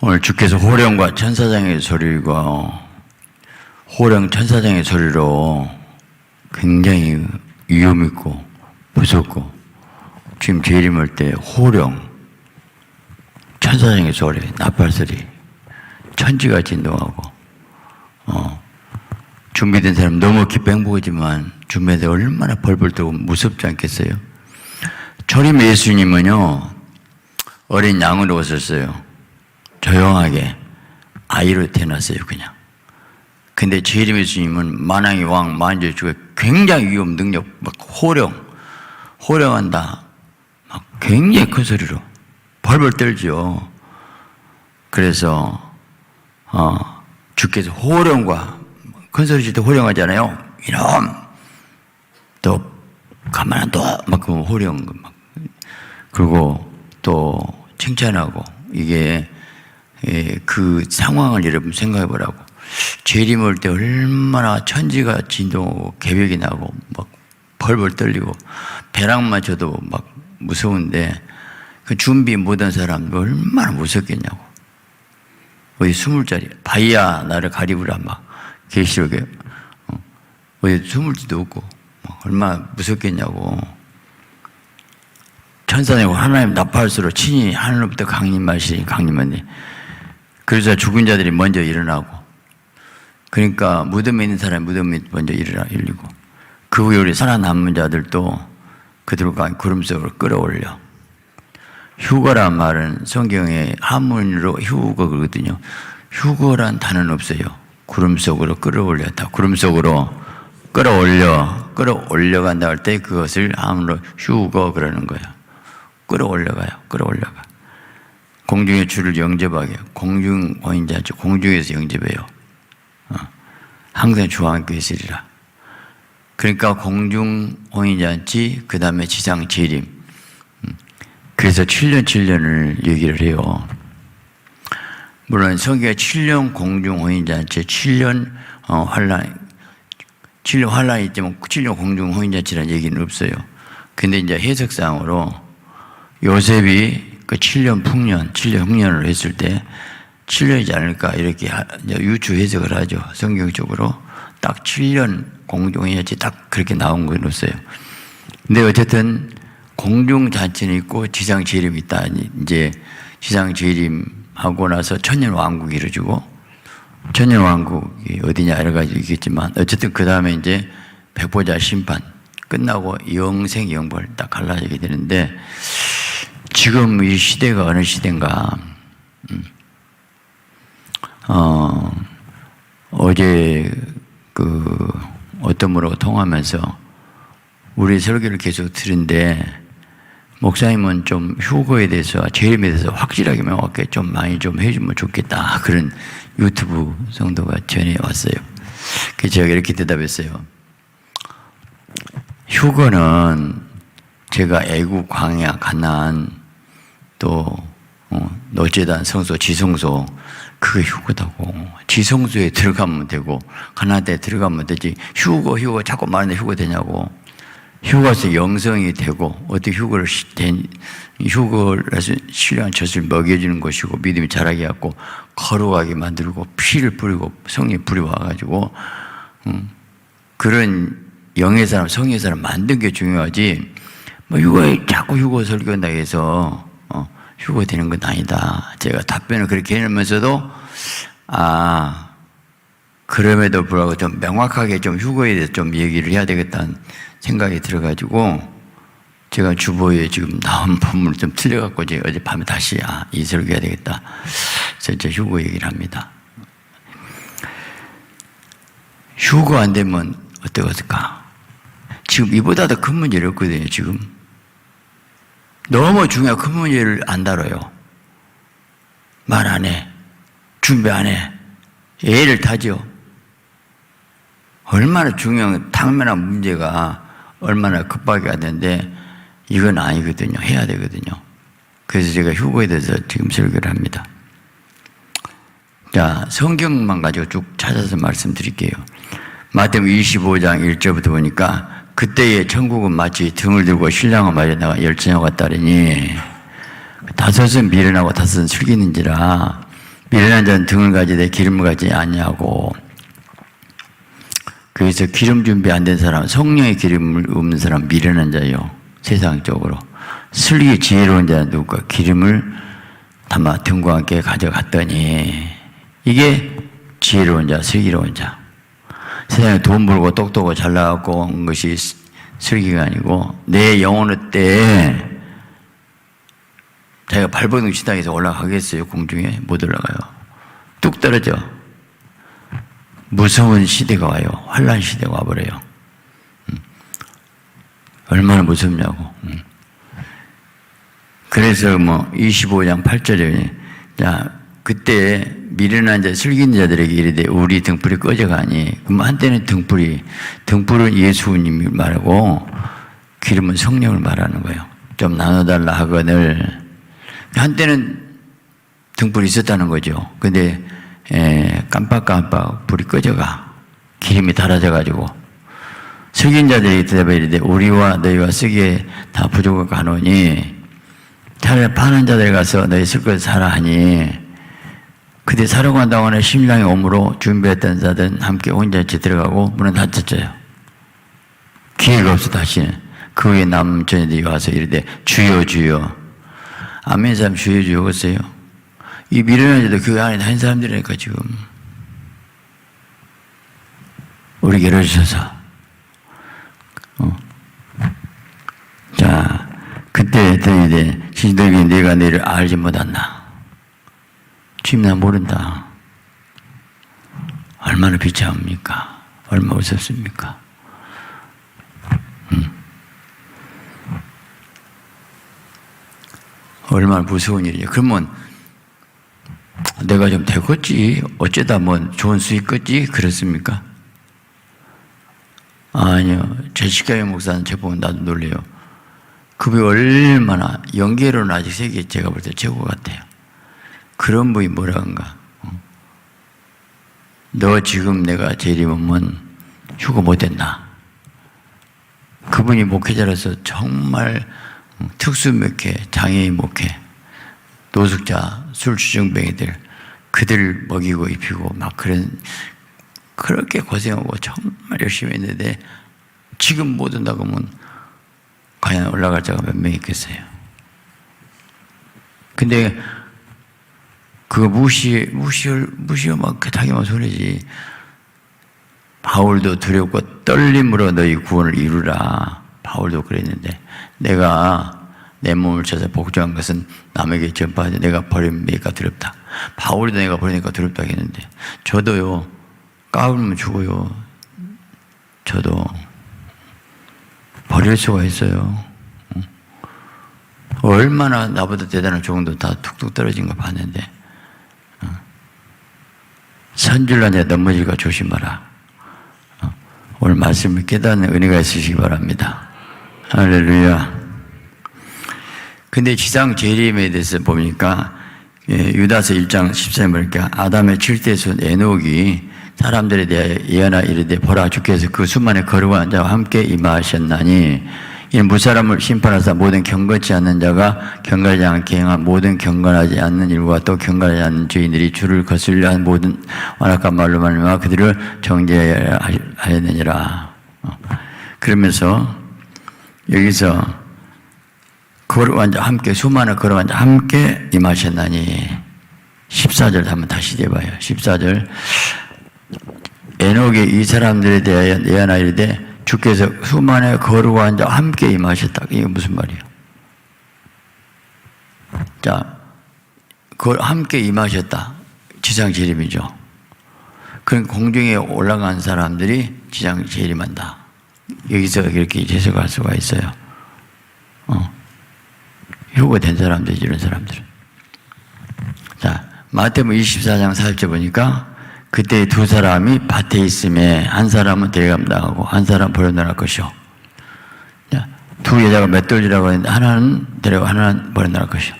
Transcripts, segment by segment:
오늘 주께서 호령과 천사장의 소리가 호령 천사장의 소리로 굉장히 위험 있고 무섭고, 지금 재림 올 때 호령 천사장의 소리, 나팔 소리, 천지가 진동하고, 준비된 사람 너무 기뻐 행복하지만 준비된 얼마나 벌벌 떨고 무섭지 않겠어요? 초림 예수님은요, 어린 양으로 오셨어요. 조용하게 아이로 태어났어요, 그냥. 근데 재림 예수님은 만왕의 왕, 만주의 주가 굉장히 위험, 능력, 막 호령한다. 막 굉장히 큰 소리로 벌벌 떨죠. 그래서, 주께서 호령과 큰 소리 칠 때 호령하잖아요. 이놈! 또, 가만 안 둬! 막 그 호령, 막. 그리고 또 칭찬하고, 이게, 그 상황을 여러분 생각해 보라고. 재림 올 때 얼마나 천지가 진동하고 개벽이 나고 막 벌벌 떨리고 벼락만 쳐도 막 무서운데, 그 준비 못한 사람 얼마나 무섭겠냐고. 어디 20짜리 바이야 나를 가리우라 막 계시록에 어디 20지도 없고 얼마나 무섭겠냐고. 천사님 하나님 나팔수로 친히 하늘로부터 강림하니 그래서 죽은 자들이 먼저 일어나고, 그러니까 무덤에 있는 사람이 무덤에 먼저 일리고, 그 후에 우리 살아남은 자들도 그들과 구름 속으로 끌어올려. 휴거란 말은 성경에 한문으로 휴거거든요. 휴거란 단어는 없어요. 구름 속으로 끌어올렸다. 구름 속으로 끌어올려간다 할 때 그것을 한문으로 휴거 그러는 거예요. 끌어올려가. 공중의 주를 영접하게. 공중 호인자죠. 공중에서 영접해요. 항상 주와 함께 있으리라. 그러니까 공중 호인잔치, 그 다음에 지상 재림. 그래서 7년을 얘기를 해요. 물론 성경에 7년 공중 호인잔치, 7년 환란이 있지만 7년 공중 호인잔치라는 얘기는 없어요. 근데 이제 해석상으로 요셉이 그 7년 풍년, 7년 흉년을 했을 때 7년이지 않을까 이렇게 유추 해석을 하죠. 성경적으로 딱 7년 공중호인잔치 딱 그렇게 나온 건 없어요. 근데 어쨌든 공중잔치는 있고 지상 재림이 있다. 이제 지상 재림하고 나서 천년왕국이 이루어지고, 천년왕국이 어디냐 여러 가지 있겠지만 어쨌든 그 다음에 이제 백보자 심판 끝나고 영생 영벌 딱 갈라지게 되는데, 지금 이 시대가 어느 시대인가? 어제 어떤 분하고 통화하면서 우리 설교를 계속 들은데, 목사님은 좀 휴거에 대해서, 재림에 대해서 확실하게 명확하게 좀 많이 좀 해주면 좋겠다. 그런 유튜브 성도가 전해왔어요. 그래서 제가 이렇게 대답했어요. 휴거는 제가 애국, 광야, 가나안, 또 노제단, 성소, 지성소, 그게 휴거다고. 지성소에 들어가면 되고 가나안에 들어가면 되지. 휴거 자꾸 말하는데 휴거 되냐고. 휴거에서 영성이 되고, 어떻게 휴거를 해서 신령한 젖을 먹여주는 것이고, 믿음이 자라게 하고 거룩하게 만들고 피를 뿌리고 성령이 뿌리 와가지고 그런 영의 사람, 성의 사람 만든 게 중요하지. 자꾸 휴거 설교한다 해서 휴거 되는 건 아니다. 제가 답변을 그렇게 해놓으면서도 그럼에도 불구하고 좀 명확하게 좀 휴거에 대해서 좀 얘기를 해야 되겠다는 생각이 들어가지고, 제가 주보에 지금 나온 본문을 좀 틀려갖고 이제 어젯밤에 다시 이 설교해야 되겠다. 그래서 이제 휴거 얘기를 합니다. 휴거 안 되면 어떡할까? 지금 이보다 더 큰 문제를 없거든요, 지금. 너무 중요한 큰 문제를 안 다뤄요. 말 안 해. 준비 안 해. 애를 타죠. 얼마나 중요한 당면한 문제가 얼마나 급하게 하는데 이건 아니거든요. 해야 되거든요. 그래서 제가 휴거에 대해서 지금 설교를 합니다. 자, 성경만 가지고 쭉 찾아서 말씀드릴게요. 마태복음 25장 1절부터 보니까, 그때의 천국은 마치 등을 들고 신랑을 맞아 나가 열처녀가 따르니 다섯은 미련하고 다섯은 슬기는지라 미련한 자는 등을 가지되 기름을 가지 아니하고. 그래서 기름 준비 안 된 사람, 성령의 기름을 없는 사람 미련한 자요. 세상적으로. 슬기 지혜로운 자는 누굴까? 기름을 담아 등과 함께 가져갔더니 이게 지혜로운 자, 슬기로운 자. 세상에 돈 벌고 똑똑하고 잘 나가고 온 것이 슬기가 아니고 내 영혼의 때에 자기가 발버둥 치당해서 올라가겠어요? 공중에? 못 올라가요. 뚝 떨어져. 무서운 시대가 와요. 환란 시대가 와버려요. 얼마나 무섭냐고. 그래서 25장 8절에 자 그때 미련한 자 슬기는 자들에게 이르되 우리 등불이 꺼져가니. 그럼 한때는 등불은 예수님이 말하고 기름은 성령을 말하는 거예요. 좀 나눠달라 하거늘 한때는 등불이 있었다는 거죠. 근데 깜빡깜빡 불이 꺼져가. 기름이 달아져가지고. 슬긴 자들이 대답해 이르되 우리와 너희와 쓰기에 다 부족하노니 차라리 파는 자들 가서 너희 쓸 것을 사라 하니 그때 사러 간다고 하는 신랑이 오므로 준비했던 자들은 함께 혼자같이 들어가고 문은 닫혔어요. 기회가 없어 다시는. 그 후에 남은 전이들이 와서 이르되 주여 주여. 아멘 사람 주여 주여 없어요. 이 미련한 자도 그 안에 한 사람들이니까 지금. 우리 열어주셔서. 자, 그때 이제 신들에게 내가 너를 알지 못했나. 주님 나 모른다. 얼마나 비참합니까? 얼마나 무섭습니까? 얼마나 무서운 일이에요. 그러면 내가 좀 되겠지. 어쩌다 좋은 수익 껐지? 그렇습니까? 아니요. 제시카의 목사는 제 보면 나도 놀래요. 그분이 얼마나 연계로는 아직 세계 제가 볼 때 최고 같아요. 그런 분이 뭐라 한가. 너 지금 내가 재림하면 휴가 못 된다. 그분이 목회자로서 정말 특수 목회, 장애인 목회, 노숙자, 술주정뱅이들 그들 먹이고 입히고 막 그렇게 고생하고 정말 열심히 했는데 지금 못 온다고 하면 과연 올라갈 자가 몇 명 있겠어요? 근데 그거 무시하면 자기만 손해지. 바울도 두렵고 떨림으로 너희 구원을 이루라. 바울도 그랬는데 내가 내 몸을 쳐서 복종한 것은 남에게 전파하지 내가 버리니까 두렵다. 바울도 내가 버리니까 두렵다 했는데 저도요. 까불면 죽어요. 저도 버릴 수가 있어요. 얼마나 나보다 대단한 종도 다 툭툭 떨어진 거 봤는데 선질난 자 넘어질까 조심하라. 오늘 말씀을 깨닫는 은혜가 있으시기 바랍니다. 할렐루야. 근데 지상 재림에 대해서 보니까 유다서 1장 13절 보니까 아담의 7대 손 에녹이 사람들에 대하여 예언하 이르되 보라 주께서 그 수만의 거룩한 자와 함께 임하셨나니 이는 무사람을 심판하사 모든 경건치 않는 자가 경건하지 않게 행한 모든 경건하지 않는 일과 또 경건하지 않는 죄인들이 주를 거슬려 한 모든 완악한 말로 말미암아 그들을 정죄하였느니라. 그러면서 여기서 거룩한 자 함께 수많은 거룩한 자 함께 임하셨나니 14절 한번 다시 해봐요. 14절 에녹이 이 사람들에 대하여 예언하 이르되 주께서 수많은 거룩한 자와 함께 임하셨다. 이게 무슨 말이에요? 자, 함께 임하셨다. 지상 재림이죠. 그럼 공중에 올라간 사람들이 지상 재림한다. 여기서 이렇게 해석할 수가 있어요. 휴거된 사람들이지, 이런 사람들은. 자, 마태복음 24장 40절 보니까 그때 두 사람이 밭에 있음에 한 사람은 데려감 당하고 한 사람은 버려나갈 것이요. 두 여자가 맷돌이라고 했는데 하나는 데려가고 하나는 버려나갈 것이요.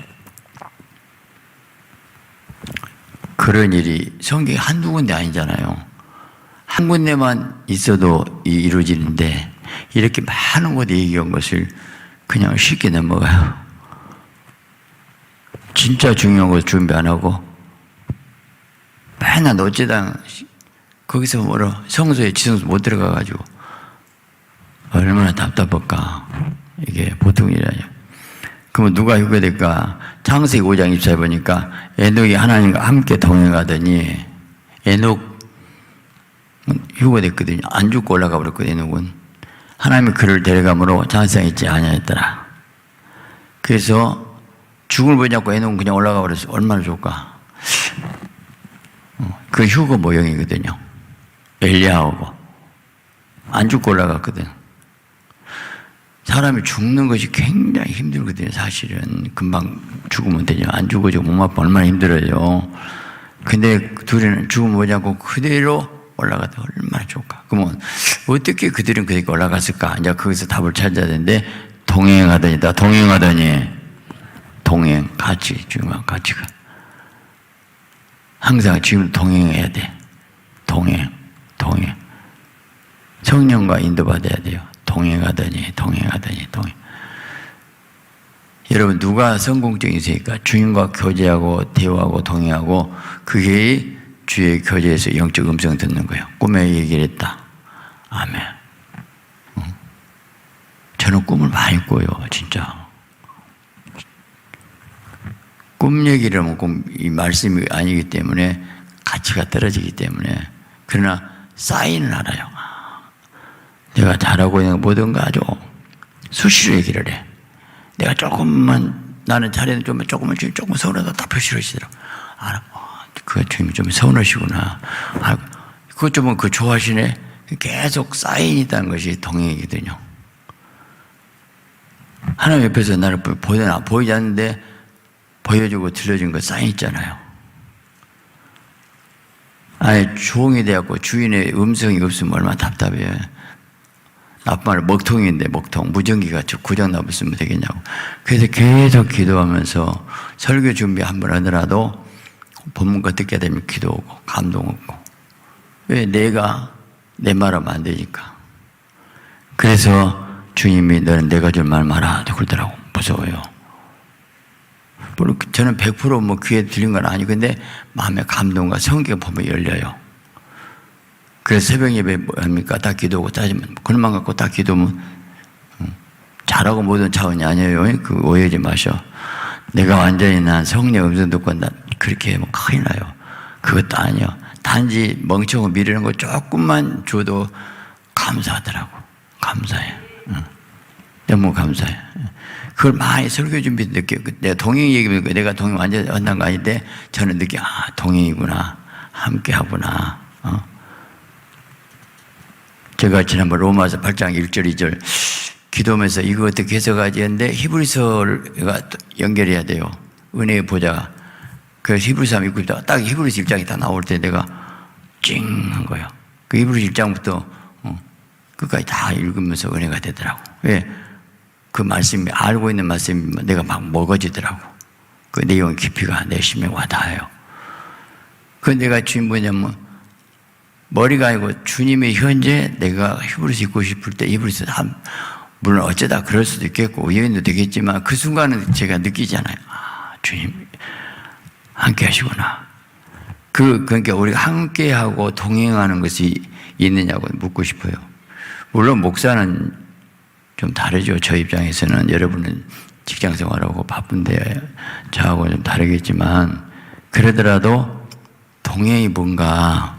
그런 일이 성경에 한두 군데 아니잖아요. 한 군데만 있어도 이루어지는데 이렇게 많은 곳에 얘기한 것을 그냥 쉽게 넘어가요. 진짜 중요한 거 준비 안 하고 맨날 노제당 거기서 뭐라 성소에 지성소 못 들어가가지고 얼마나 답답할까. 이게 보통 일이 아니야. 그러면 누가 휴거될까? 창세기 5장 24에 보니까 에녹이 하나님과 함께 동행하더니 에녹 휴거됐거든요. 안 죽고 올라가 버렸거든요. 에녹은 하나님이 그를 데려감으로 장세상 있지 아니하였더라. 그래서 죽음을 보지 않고 에녹은 그냥 올라가 버렸어. 얼마나 좋을까? 그 휴거 모형이거든요. 엘리야하고 안 죽고 올라갔거든. 사람이 죽는 것이 굉장히 힘들거든요. 사실은 금방 죽으면 되죠. 안 죽어지고 몸 아파 얼마나 힘들어요. 근데 둘이는 죽음 오지 않고 그대로 올라가다 얼마나 좋을까. 그러면 어떻게 그들은 그렇게 올라갔을까? 이제 거기서 답을 찾아야 되는데 동행하더니 동행 같이 중요한 가치가 항상 지금 동행해야 돼. 동행 성령과 인도받아야 돼요. 동행하더니 여러분 누가 성공적이니까 주님과 교제하고 대화하고 동행하고 그게 주의 교제에서 영적 음성 듣는 거예요. 꿈에 얘기를 했다. 아멘. 저는 꿈을 많이 꿔요. 진짜. 꿈 얘기를 하면 이 말씀이 아니기 때문에 가치가 떨어지기 때문에 그러나 사인을 알아요. 내가 잘하고 있는 뭐든가 아주 수시로 얘기를 해. 내가 조금만 나는 잘했는데 조금 서운하다 다 표시를 하시더라고. 알아. 그 주님이 좀 서운하시구나. 아, 그것 좀 그 좋아하시네. 계속 사인이 있다는 것이 동행이거든요. 하나님 옆에서 나를 보이지 않는데 보여주고 들려준 거 사인 있잖아요. 아예 종이 되었고 주인의 음성이 없으면 얼마나 답답해. 나쁜 말 먹통인데 먹통 무전기가 고장나면 쓰면 되겠냐고. 그래서 계속 기도하면서 설교 준비 한번 하더라도 본문과 듣게 되면 기도 오고 감동 오고. 왜 내가 내 말하면 안 되니까. 그래서 주님이 너는 내가 줄 말 말아 그러더라고. 무서워요. 물론 저는 100% 귀에 들린 건 아니고 근데 마음의 감동과 성경 보면 열려요. 그래서 새벽 예배 뭐 합니까? 딱 기도하고 따지면 그것만 갖고 딱 기도하면 잘하고 모든 차원이 아니에요. 그 오해하지 마셔. 내가 완전히 난 성령 음성 듣고 난 그렇게 하면 큰일 나요. 그것도 아니요. 단지 멍청하고 미루는 거 조금만 줘도 감사하더라고. 감사해. 너무 감사해. 그걸 많이 설교 준비 느껴. 내가 동행 얘기하면 내가 동행 완전히 한다는 거 아닌데 저는 느껴. 아, 동행이구나. 함께 하구나. 제가 지난번 로마서 8장 1절 2절 기도하면서 이거 어떻게 해석하지 했는데 히브리서가 연결해야 돼요. 은혜의 보좌. 그래서 히브리서 3 읽고 있다가 딱 히브리서 1장이 다 나올 때 내가 찡한 거예요. 그 히브리서 1장부터 끝까지 다 읽으면서 은혜가 되더라고. 왜? 그 말씀이 알고 있는 말씀이 내가 막 먹어지더라고. 그 내용 깊이가 내 심에 와닿아요. 그 내가 주님 뭐냐면 머리가 아니고 주님의 현재 내가 히브리서 읽고 싶을 때 히브리서 물론 어쩌다 그럴 수도 있겠고 우연도 되겠지만 그 순간은 제가 느끼잖아요. 아, 주님 함께 하시구나. 그러니까 우리가 함께하고 동행하는 것이 있느냐고 묻고 싶어요. 물론 목사는 좀 다르죠. 저 입장에서는 여러분은 직장 생활하고 바쁜데 저하고 좀 다르겠지만 그러더라도 동행이 뭔가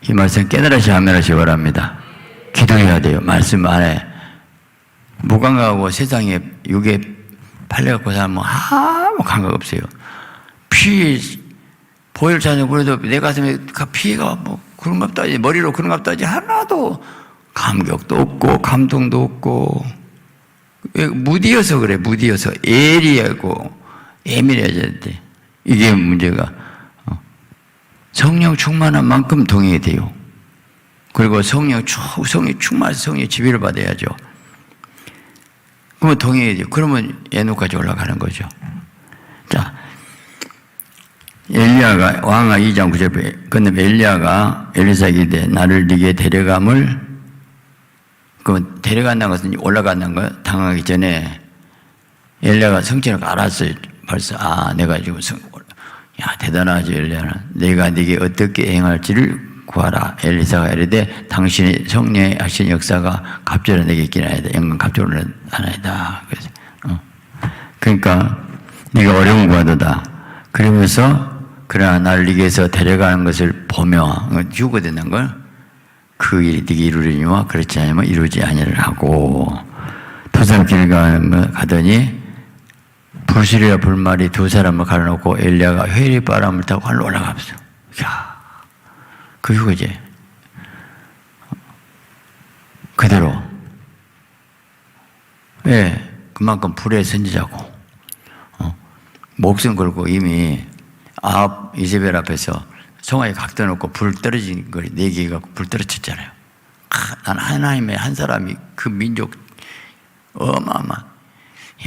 이 말씀 깨달으시 아멘하시기 바랍니다. 기도해야 돼요. 말씀 안에 무감각하고 세상에 육에 팔려갖고 살면 아무 감각 없어요. 보혈 차는 그래도 내 가슴에 피가 뭐 그런 것 따지 머리로 그런 것 따지 하나도 감격도 없고 감동도 없고 무디어서 그래. 무디어서 예리하고 예민해져야 돼. 이게 문제가. 성령 충만한 만큼 동행이 돼요. 그리고 성령 충만해서 성령의 지배를 받아야죠. 그러면 동행이 돼요. 그러면 에녹까지 올라가는 거죠. 자, 엘리야가 왕하 2장 9절에 그런데 엘리야가 엘리사에게 이르되 나를 네게 데려감을 그 데려간다는 것은 올라간다는 거 당하기 전에 엘리야가 성취를 알았어요. 벌써 내가 지금 야, 대단하지, 엘리야는. 내가 네게 어떻게 행할지를 구하라. 엘리사가 이르되 당신의 성령하신 역사가 갑절로 내게 있기나이다. 영광 갑절로 하나이다. 그래서, 그러니까 네가 어려운 구하도다. 그러면서 그러나 나를 네게서 데려가는 것을 보며 죽어드는 걸 그 일이 네게 이루리니와 그렇지 않으면 이루지 아니를 하고 도살길을 가더니 불실이와 불말이 두 사람을 갈아놓고 엘리야가 회리 바람을 타고 하늘로 올라갔어. 야, 그 휴거지. 그대로. 왜? 그만큼 불의 선지자고, 목숨 걸고 이미 이세벨 앞에서 성화에 각도 놓고 불 떨어진 걸 4개 갖고 불 떨어졌잖아요. 난 하나님의 한 사람이 그 민족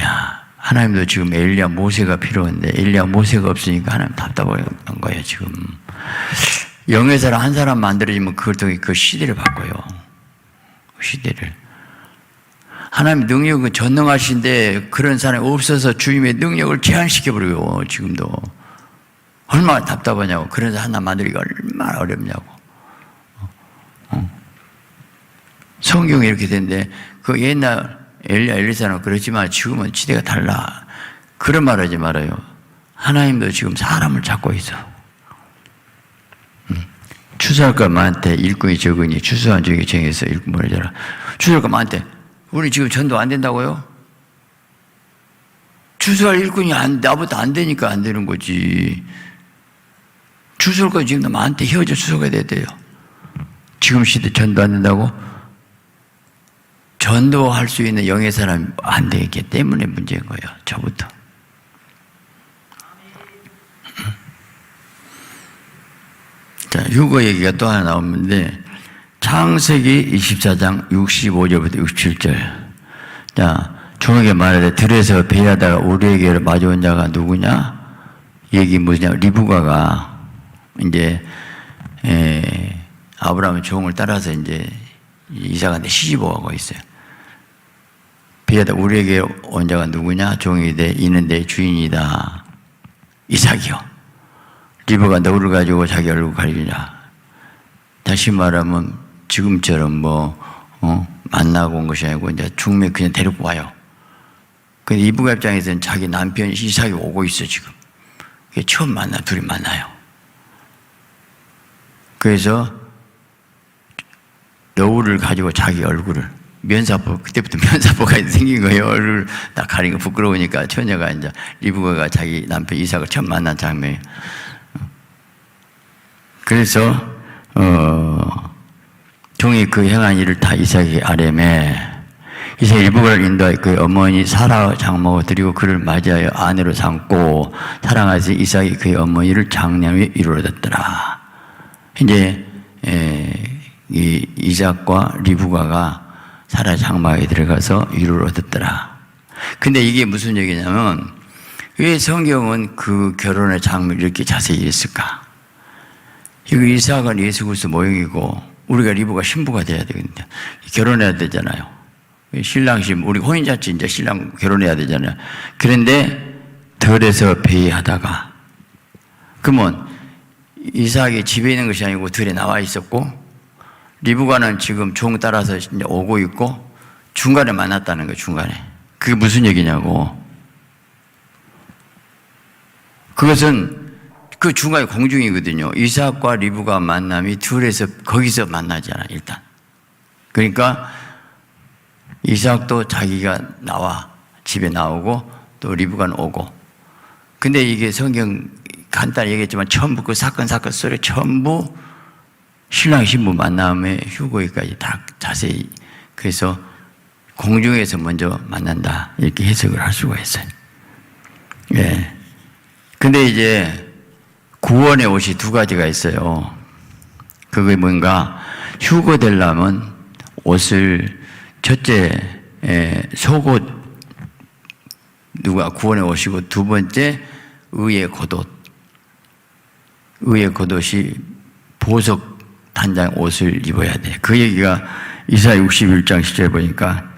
야, 하나님도 지금 엘리야 모세가 필요한데 엘리야 모세가 없으니까 하나님 답답한 거예요, 지금. 영의 사람 한 사람 만들어지면 그걸 통해 그 시대를 바꿔요. 그 시대를. 하나님 능력은 전능하신데 그런 사람이 없어서 주님의 능력을 제한시켜버려요, 지금도. 얼마나 답답하냐고. 그래서 하나 만들기가 얼마나 어렵냐고. 성경이 이렇게 된데, 그 옛날 엘리야, 엘리사는 그렇지만 지금은 시대가 달라. 그런 말 하지 말아요. 하나님도 지금 사람을 찾고 있어. 추수할까 많대. 일꾼이 적으니 추수한 적이 정해서 일꾼 보내줘라. 추수할까 많대. 우리 지금 전도 안 된다고요? 추수할 일꾼이 나부터 안 되니까 안 되는 거지. 추수할까 지금 많대. 헤어져 추수가 돼야. 지금 시대 전도 안 된다고? 전도할 수 있는 영의 사람이 안 되기 때문에 문제인 거예요. 저부터. 자, 휴거 얘기가 또 하나 나오는데, 창세기 24장 65절부터 67절. 자, 종에게 말하되 들에서 배하다가 우리에게 마주온 자가 누구냐? 얘기 뭐냐? 리브가가 이제 아브라함의 종을 따라서 이제 이삭한테 시집오고 있어요. 배하다 우리에게 온 자가 누구냐? 종이 돼 이는 내 주인이다. 이삭이요. 리브가 너를 가지고 자기 얼굴 가리냐? 다시 말하면 지금처럼 만나고 온 것이 아니고 이제 죽으면 그냥 데리고 와요. 근데 이브가 입장에서는 자기 남편 이삭이 오고 있어, 지금. 처음 둘이 만나요. 그래서 여우를 가지고 자기 얼굴을, 면사포, 그때부터 면사포가 생긴 거예요. 얼굴 딱 가린 거 부끄러우니까 처녀가 이제 리브가가 자기 남편 이삭을 처음 만난 장면이에요. 그래서 종이 그 행한 일을 다 이삭에게 아뢰매 이삭이 리브가를 인도하여 그의 어머니 사라 장모가 드리고 그를 맞이하여 아내로 삼고 사랑하여서 이삭이 그의 어머니를 장남이 이루어졌더라. 이제 이 이삭과 리브가가 사라 장막에 들어가서 이루를 얻었더라. 근데 이게 무슨 얘기냐면 왜 성경은 그 결혼의 장면을 이렇게 자세히 했을까? 이거 이삭은 예수 그리스도 모형이고 우리가 리브가 신부가 돼야 되거든요. 결혼해야 되잖아요. 신랑 신부, 우리 혼인잔치 이제 신랑 결혼해야 되잖아요. 그런데 들에서 배회하다가, 그러면 이삭이 집에 있는 것이 아니고 들에 나와 있었고 리브가는 지금 종 따라서 이제 오고 있고 중간에 만났다는 거예요. 중간에. 그게 무슨 얘기냐고. 그것은 그 중간에 공중이거든요. 이삭과 리브가 만남이 둘에서 거기서 만나잖아, 일단. 그러니까 이삭도 자기가 나와, 집에 나오고 또 리브가는 오고. 근데 이게 성경 간단히 얘기했지만 전부 그 사건 소리 전부 신랑 신부 만남의 휴거기까지 다 자세히, 그래서 공중에서 먼저 만난다 이렇게 해석을 할 수가 있어요. 예. 근데 이제 구원의 옷이 두 가지가 있어요. 그게 뭔가 휴거되려면 옷을 첫째 속옷 누가 구원의 옷이고 두 번째 의의 겉옷. 의의 겉옷이 보석 단장 옷을 입어야 돼. 그 얘기가 이사야 61장 10절에 보니까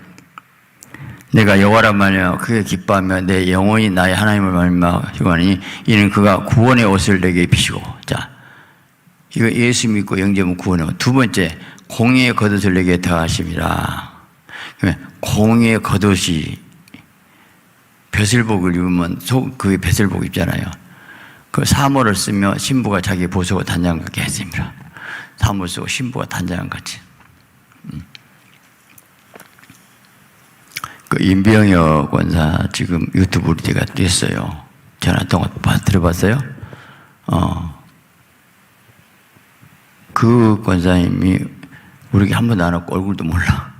내가 여호와란 말이여 그게 기뻐하며 내 영혼이 나의 하나님을 말미암아하니 이는 그가 구원의 옷을 내게 입히시고. 자, 이거 예수 믿고 영접하면 구원의 옷. 두 번째, 공의의 겉옷을 내게 더하심이라. 공의의 겉옷이 벼슬복을 입으면 그게 벼슬복 입잖아요. 그 사모를 쓰며 신부가 자기 보석을 단장 같게 했습니다. 사모 쓰고 신부가 단장 같이. 그 임병혁 권사 지금 유튜브로 제가 뗐어요. 전화 통화 들어봤어요? 그 권사님이 우리에게 한 번도 안 왔고 얼굴도 몰라.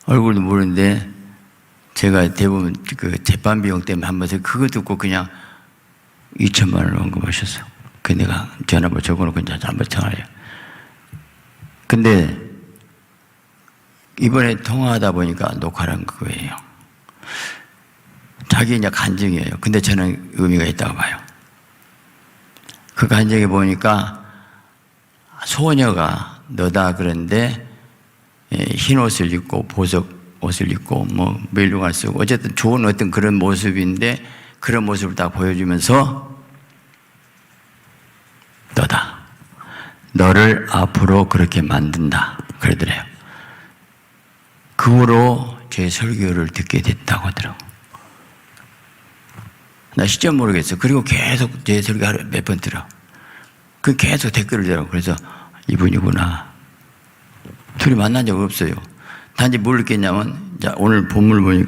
얼굴도 모르는데 제가 대부분 그 재판 비용 때문에 한 번씩 그거 듣고 그냥 2천만 원을 언급하셨어요. 그 내가 전화번호 적어놓고 이제 한번 전화해요. 근데 이번에 통화하다 보니까 녹화를 한 거예요. 자기 이제 간증이에요. 근데 저는 의미가 있다고 봐요. 그 간증에 보니까 소녀가 너다 그런데 흰 옷을 입고 보석 옷을 입고 뭐 멜로가 쓰고 어쨌든 좋은 어떤 그런 모습인데 그런 모습을 딱 보여주면서 너다. 너를 앞으로 그렇게 만든다. 그러더래요. 그 후로 제 설교를 듣게 됐다고 하더라고. 나 시점 모르겠어. 그리고 계속 제 설교 하루에 몇 번 들어. 그 계속 댓글을 달고 그래서 이분이구나. 둘이 만난 적 없어요. 단지 뭘 느꼈냐면 오늘 본문을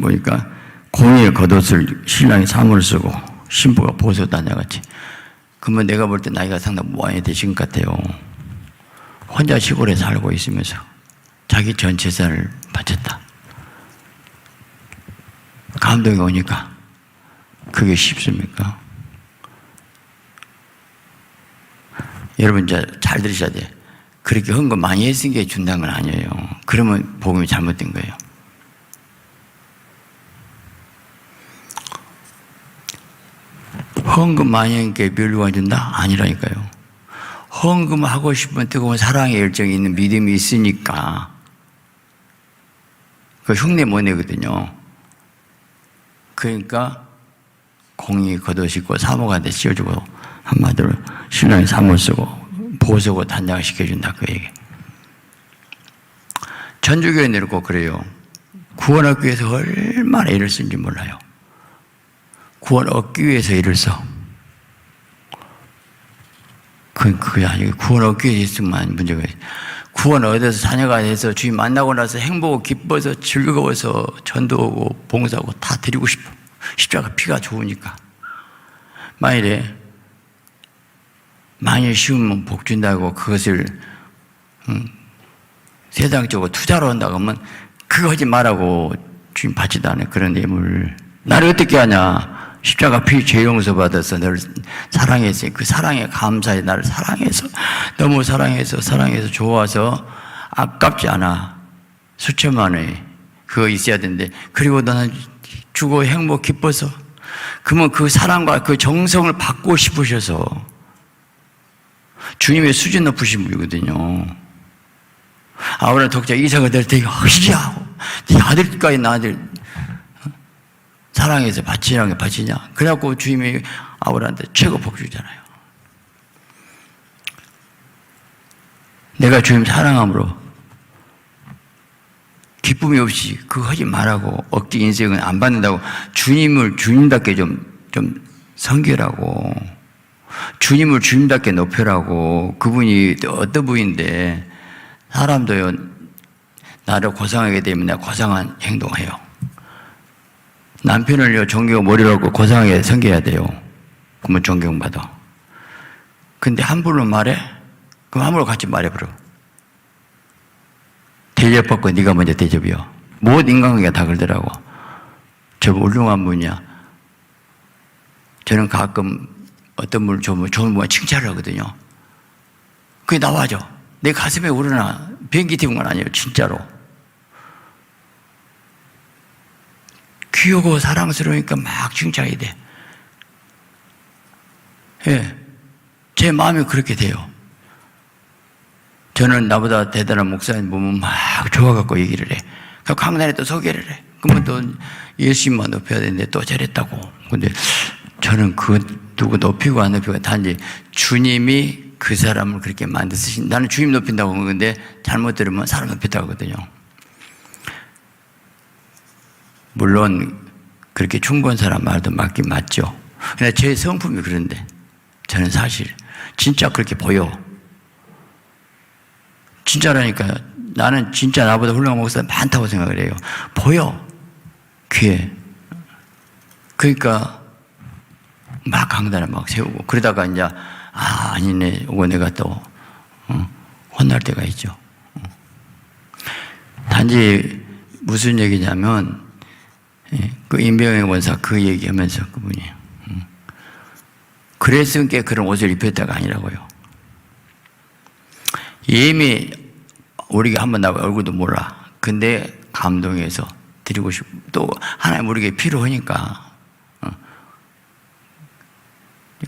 보니까 공의의 겉옷을 신랑이 사모를 쓰고 신부가 보석 다녀같이. 그러면 내가 볼 때 나이가 상당히 많이 되신 것 같아요. 혼자 시골에 살고 있으면서 자기 전 재산을 바쳤다. 감동이 오니까 그게 쉽습니까? 여러분 잘 들으셔야 돼. 그렇게 헌금 많이 했으니까 준다는 건 아니에요. 그러면 복음이 잘못된 거예요. 헌금 많이 하니까 멸류관 준다? 아니라니까요. 헌금하고 싶은 뜨거운 사랑의 열정이 있는 믿음이 있으니까 그 흉내 못 내거든요. 그러니까 공이 겉옷입고 사모한테 씌워주고 한마디로 신랑이 사모를 쓰고 보석을 단장을 시켜준다 그 얘기. 전주교인들은 꼭 그래요. 구원 얻기 위해서 얼마나 애를 쓴지 몰라요. 구원 얻기 위해서 애를 써. 그게 아니고 구원 얻기 위해서만 문제가 있어요. 구원 얻어서 자녀가 돼서 주님 만나고 나서 행복하고 기뻐서 즐거워서 전도하고 봉사하고 다 드리고 싶어. 십자가 피가 좋으니까. 만일에 많이 쉬우면 복 준다고 그것을 세상적으로 투자로 한다고 하면 그거 하지 말라고 주님 받지도 않아요. 그런 예물. 나를 어떻게 하냐. 십자가 피 죄 용서 받아서 너를 사랑해서 그 사랑에 감사해. 나를 사랑해서 너무 사랑해서 좋아서 아깝지 않아. 수천만 원에 그거 있어야 되는데 그리고 나는 주고 행복 기뻐서 그러면 그 사랑과 그 정성을 받고 싶으셔서 주님의 수준 높으신 분이거든요. 아브라함 독자 이삭을 될 때 허시야 네 아들까지 나한테 사랑해서 바치냐 그래갖고 주님이 아브라함한테 최고 복 주잖아요. 내가 주님 사랑함으로 기쁨이 없이 그거 하지 말라고 억지 인생은 안 받는다고 주님을 주님답게 좀 섬기라고 주님을 주님답게 높여라고. 그분이 어떤 분인데 사람도요 나를 고상하게 되면 내가 고상한 행동해요. 남편을요 존경 머리라고 고상하게 섬겨야 돼요. 그러면 존경받아. 근데 함부로 말해? 그럼 함부로 같이 말해버려. 대접받고 네가 먼저 대접이요. 모든 인간관계가 다 그러더라고. 저 훌륭한 분이야. 저는 가끔 어떤 분을 좋은 분 칭찬을 하거든요. 그게 나와죠. 내 가슴에 우러나 비행기 태운 건 아니에요. 진짜로. 귀여고 사랑스러우니까 막 칭찬이 돼. 예. 제 마음이 그렇게 돼요. 저는 나보다 대단한 목사님 보면 막 좋아갖고 얘기를 해. 그 강단에 또 소개를 해. 그러면 또 예수님만 높여야 되는데 또 저랬다고. 근데 저는 누구 높이고 안 높이고 단지 주님이 그 사람을 그렇게 만드신, 나는 주님 높인다고 하는 건데 잘못 들으면 사람 높였다고 하거든요. 물론 그렇게 충고한 사람 말도 맞긴 맞죠. 근데 제 성품이 그런데 저는 사실 진짜 그렇게 보여. 진짜라니까. 나는 진짜 나보다 훌륭한 목사 많다고 생각을 해요. 보여. 귀에. 그러니까 막 강단을 막 세우고 그러다가 이제 아니네 오고 내가 또 혼날 때가 있죠. 단지 무슨 얘기냐면 그 임병영 원사 그 얘기하면서 그분이 그랬으니까 그런 옷을 입혔다가 아니라고요. 이미 우리가 한번 나와 얼굴도 몰라. 근데 감동해서 드리고 싶고 또 하나님 우리에게 필요하니까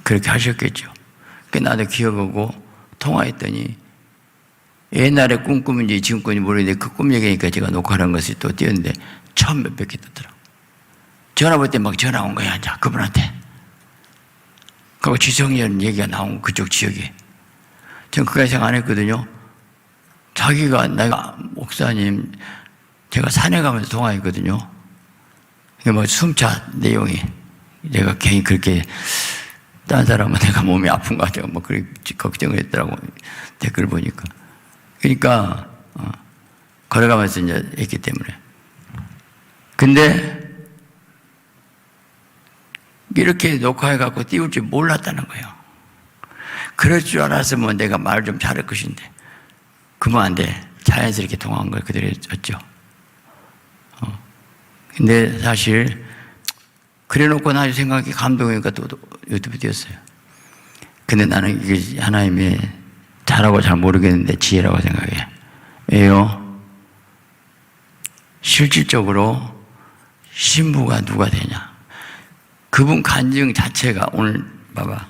그렇게 하셨겠죠. 그 나도 기억하고 통화했더니 옛날에 꿈꾸는지 지금 꿈인지 모르겠는데 그 꿈 얘기니까 제가 녹화한 것이 또 띄었는데 1,000몇백 개 떴더라고. 전화 볼 때 막 전화 온 거야, 이제 그분한테. 그리고 지성이라는 얘기가 나온 그쪽 지역에. 전 그까지 생각 안 했거든요. 자기가, 내가, 목사님, 제가 산에 가면서 통화했거든요. 이게 뭐 숨차 내용이. 내가 괜히 그렇게, 딴 사람은 내가 몸이 아픈 것 같아요. 뭐, 그렇게 걱정을 했더라고. 댓글 보니까. 그러니까, 걸어가면서 이제 했기 때문에. 근데, 이렇게 녹화해갖고 띄울 줄 몰랐다는 거예요. 그럴 줄 알았으면 내가 말을 좀 잘할 것인데. 그러면 안 돼. 자연스럽게 통화한 걸 그대로 했죠. 근데 사실, 그래 놓고 나중에 생각이 감동이니까 또 유튜브 띄웠어요. 근데 나는 이게 하나님의 잘하고 잘 모르겠는데 지혜라고 생각해. 왜요? 실질적으로 신부가 누가 되냐. 그분 간증 자체가 오늘 봐봐.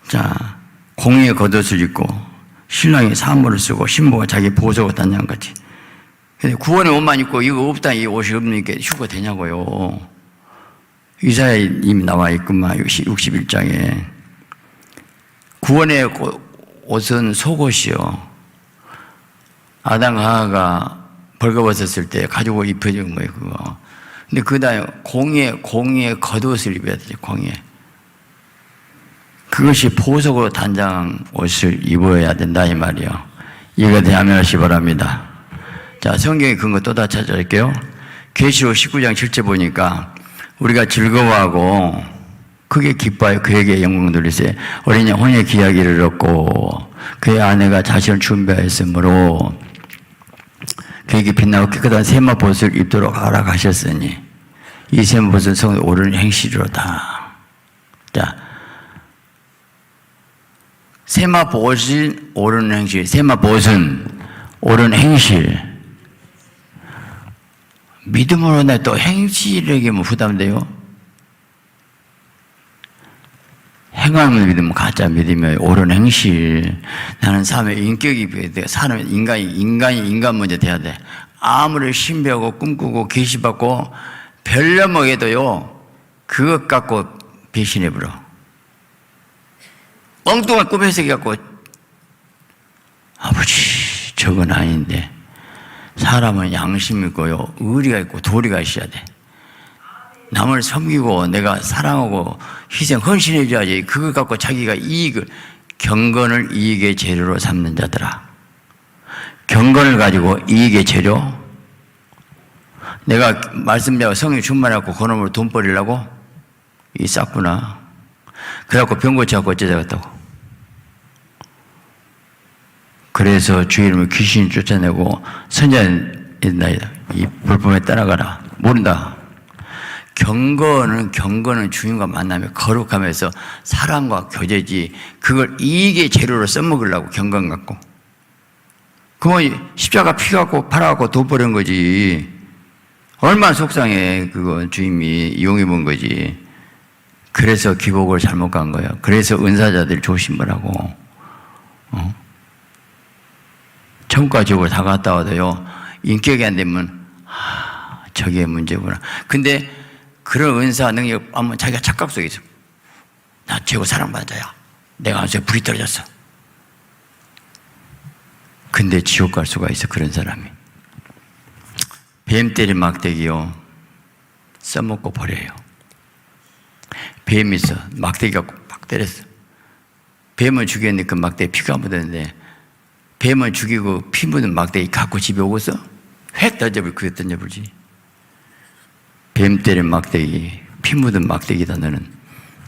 자, 공의의 겉옷을 입고 신랑이 사물을 쓰고 신부가 자기 보석을 단장 같이. 근데 구원의 옷만 입고 이거 없다 이 옷이 없으니까 휴가 되냐고요. 이사야에 이미 나와 있구만. 61장에 구원의 옷은 속옷이요. 아담 하와가 벌거벗었을 때 가지고 입혀준 거예요. 그거. 근데 그 다음에 공의의 겉옷을 입어야 되죠. 공의에. 그것이 보석으로 단장한 옷을 입어야 된다 이 말이요. 이거 대하면하시 바랍니다. 자, 성경의 근거 또 다 찾아볼게요. 계시록 19장 7절 보니까 우리가 즐거워하고 크게 기뻐하여 그에게 영광 돌리세요. 어린 양 혼의 기약이를 얻고 그의 아내가 자신을 준비하였으므로 그에게 빛나고 깨끗한 세마 벗을 입도록 하라 하셨으니 이 세마 벗은 성을 옳은 행실이로다. 자, 세마 벗은 옳은 행실, 세마 벗은 옳은 행실. 믿음으로 나 또 행실에게 뭐 부담돼요? 행함을 믿으면 가짜 믿으면 옳은 행실. 나는 삶의 인격이 돼야 사람 인간 먼저 돼야 돼. 아무리 신비하고 꿈꾸고 계시받고 별려먹어도요 그것 갖고 배신해버려. 엉뚱한 꿈 해석이 갖고 아버지 저건 아닌데. 사람은 양심이 있고요 의리가 있고 도리가 있어야 돼. 남을 섬기고 내가 사랑하고 희생 헌신해 줘야지. 그걸 갖고 자기가 경건을 이익의 재료로 삼는 자들아. 경건을 가지고 이익의 재료. 내가 말씀드리고 성령 충만해갖고 그놈으로 돈 벌이려고 이 쌌구나. 그래갖고 병 고쳐갖고 어쩌자겠다고. 그래서 주 이름을 귀신이 쫓아내고 선자이다. 이 불법에 따라가라. 모른다. 경건은 주님과 만나며 거룩하면서 사랑과 교제지. 그걸 이익의 재료로 써먹으려고 경건 갖고. 그건 십자가 피 갖고 팔아갖고 돈 버는 거지. 얼마나 속상해. 그건 주님이 이용해 본 거지. 그래서 기복을 잘못 간 거예요. 그래서 은사자들 조심을 하고. 천국과 지옥을 다 갔다 와도요 인격이 안 되면 저게 문제구나. 근데 그런 은사 능력 하면 자기가 착각 속에 있어. 나 최고 사랑받는 자야. 내가 안에 불이 떨어졌어. 근데 지옥 갈 수가 있어, 그런 사람이. 뱀 때린 막대기요, 써먹고 버려요. 뱀이 있어. 막대기 갖고 막 때렸어. 뱀을 죽였는데 그 막대기 피가 묻었는데, 뱀을 죽이고 피 묻은 막대기 갖고 집에 오고서 획 던져버리고, 그게 던져버리지. 뱀 때린 막대기, 피 묻은 막대기다. 너는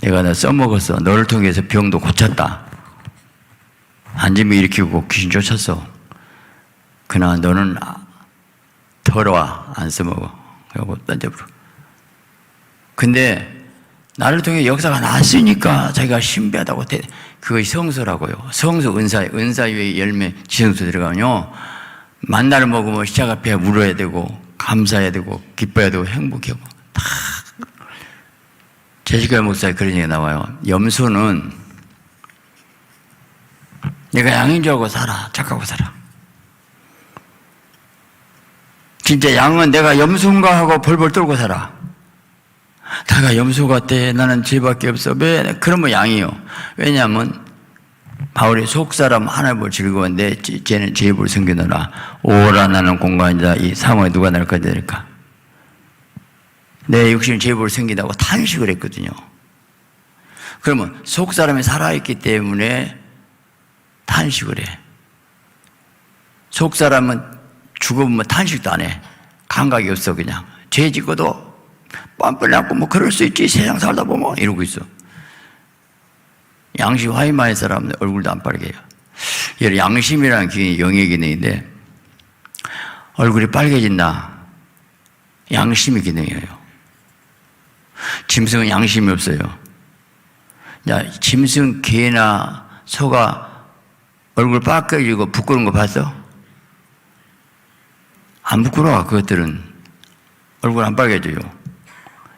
내가 너 써먹었어. 너를 통해서 병도 고쳤다. 한짐이 일으키고 귀신 쫓았어. 그러나 너는 더러워, 안 써먹어. 그러고 던져버려. 근데 나를 통해 역사가 났으니까 자기가 신비하다고. 그것이 성소라고요. 성소, 은사의 열매, 지성소 들어가면요, 만나를 먹으면 시작 앞에 울어야 되고, 감사해야 되고, 기뻐야 되고, 행복하고, 다. 제시카 목사의 그런 얘기가 나와요. 염소는 내가 양인 줄 알고 살아. 착하고 살아. 진짜 양은 내가 염소인가 하고 벌벌 떨고 살아. 내가 염소 같아. 나는 죄밖에 없어. 왜? 그러면 양이요. 왜냐하면 바울이 속사람 하나님을 즐거운데 쟤는 죄를 섬기느라 오라 나는 공간이다. 이 상황에 누가 날 거니까. 내 육신은 죄를 섬긴다고 탄식을 했거든요. 그러면 속사람이 살아있기 때문에 탄식을 해. 속사람은 죽으면 탄식도 안 해. 감각이 없어. 그냥 죄 짓고도 뻔뻔히 않고 뭐 그럴 수 있지. 세상 살다 보면 이러고 있어. 양심 화이마의 사람은 얼굴도 안 빨개요. 양심이라는 기능이 영의 기능인데 얼굴이 빨개진다. 양심의 기능이에요. 짐승은 양심이 없어요. 짐승, 개나 소가 얼굴 빨개지고 부끄러운 거 봤어? 안 부끄러워. 그것들은 얼굴 안 빨개져요.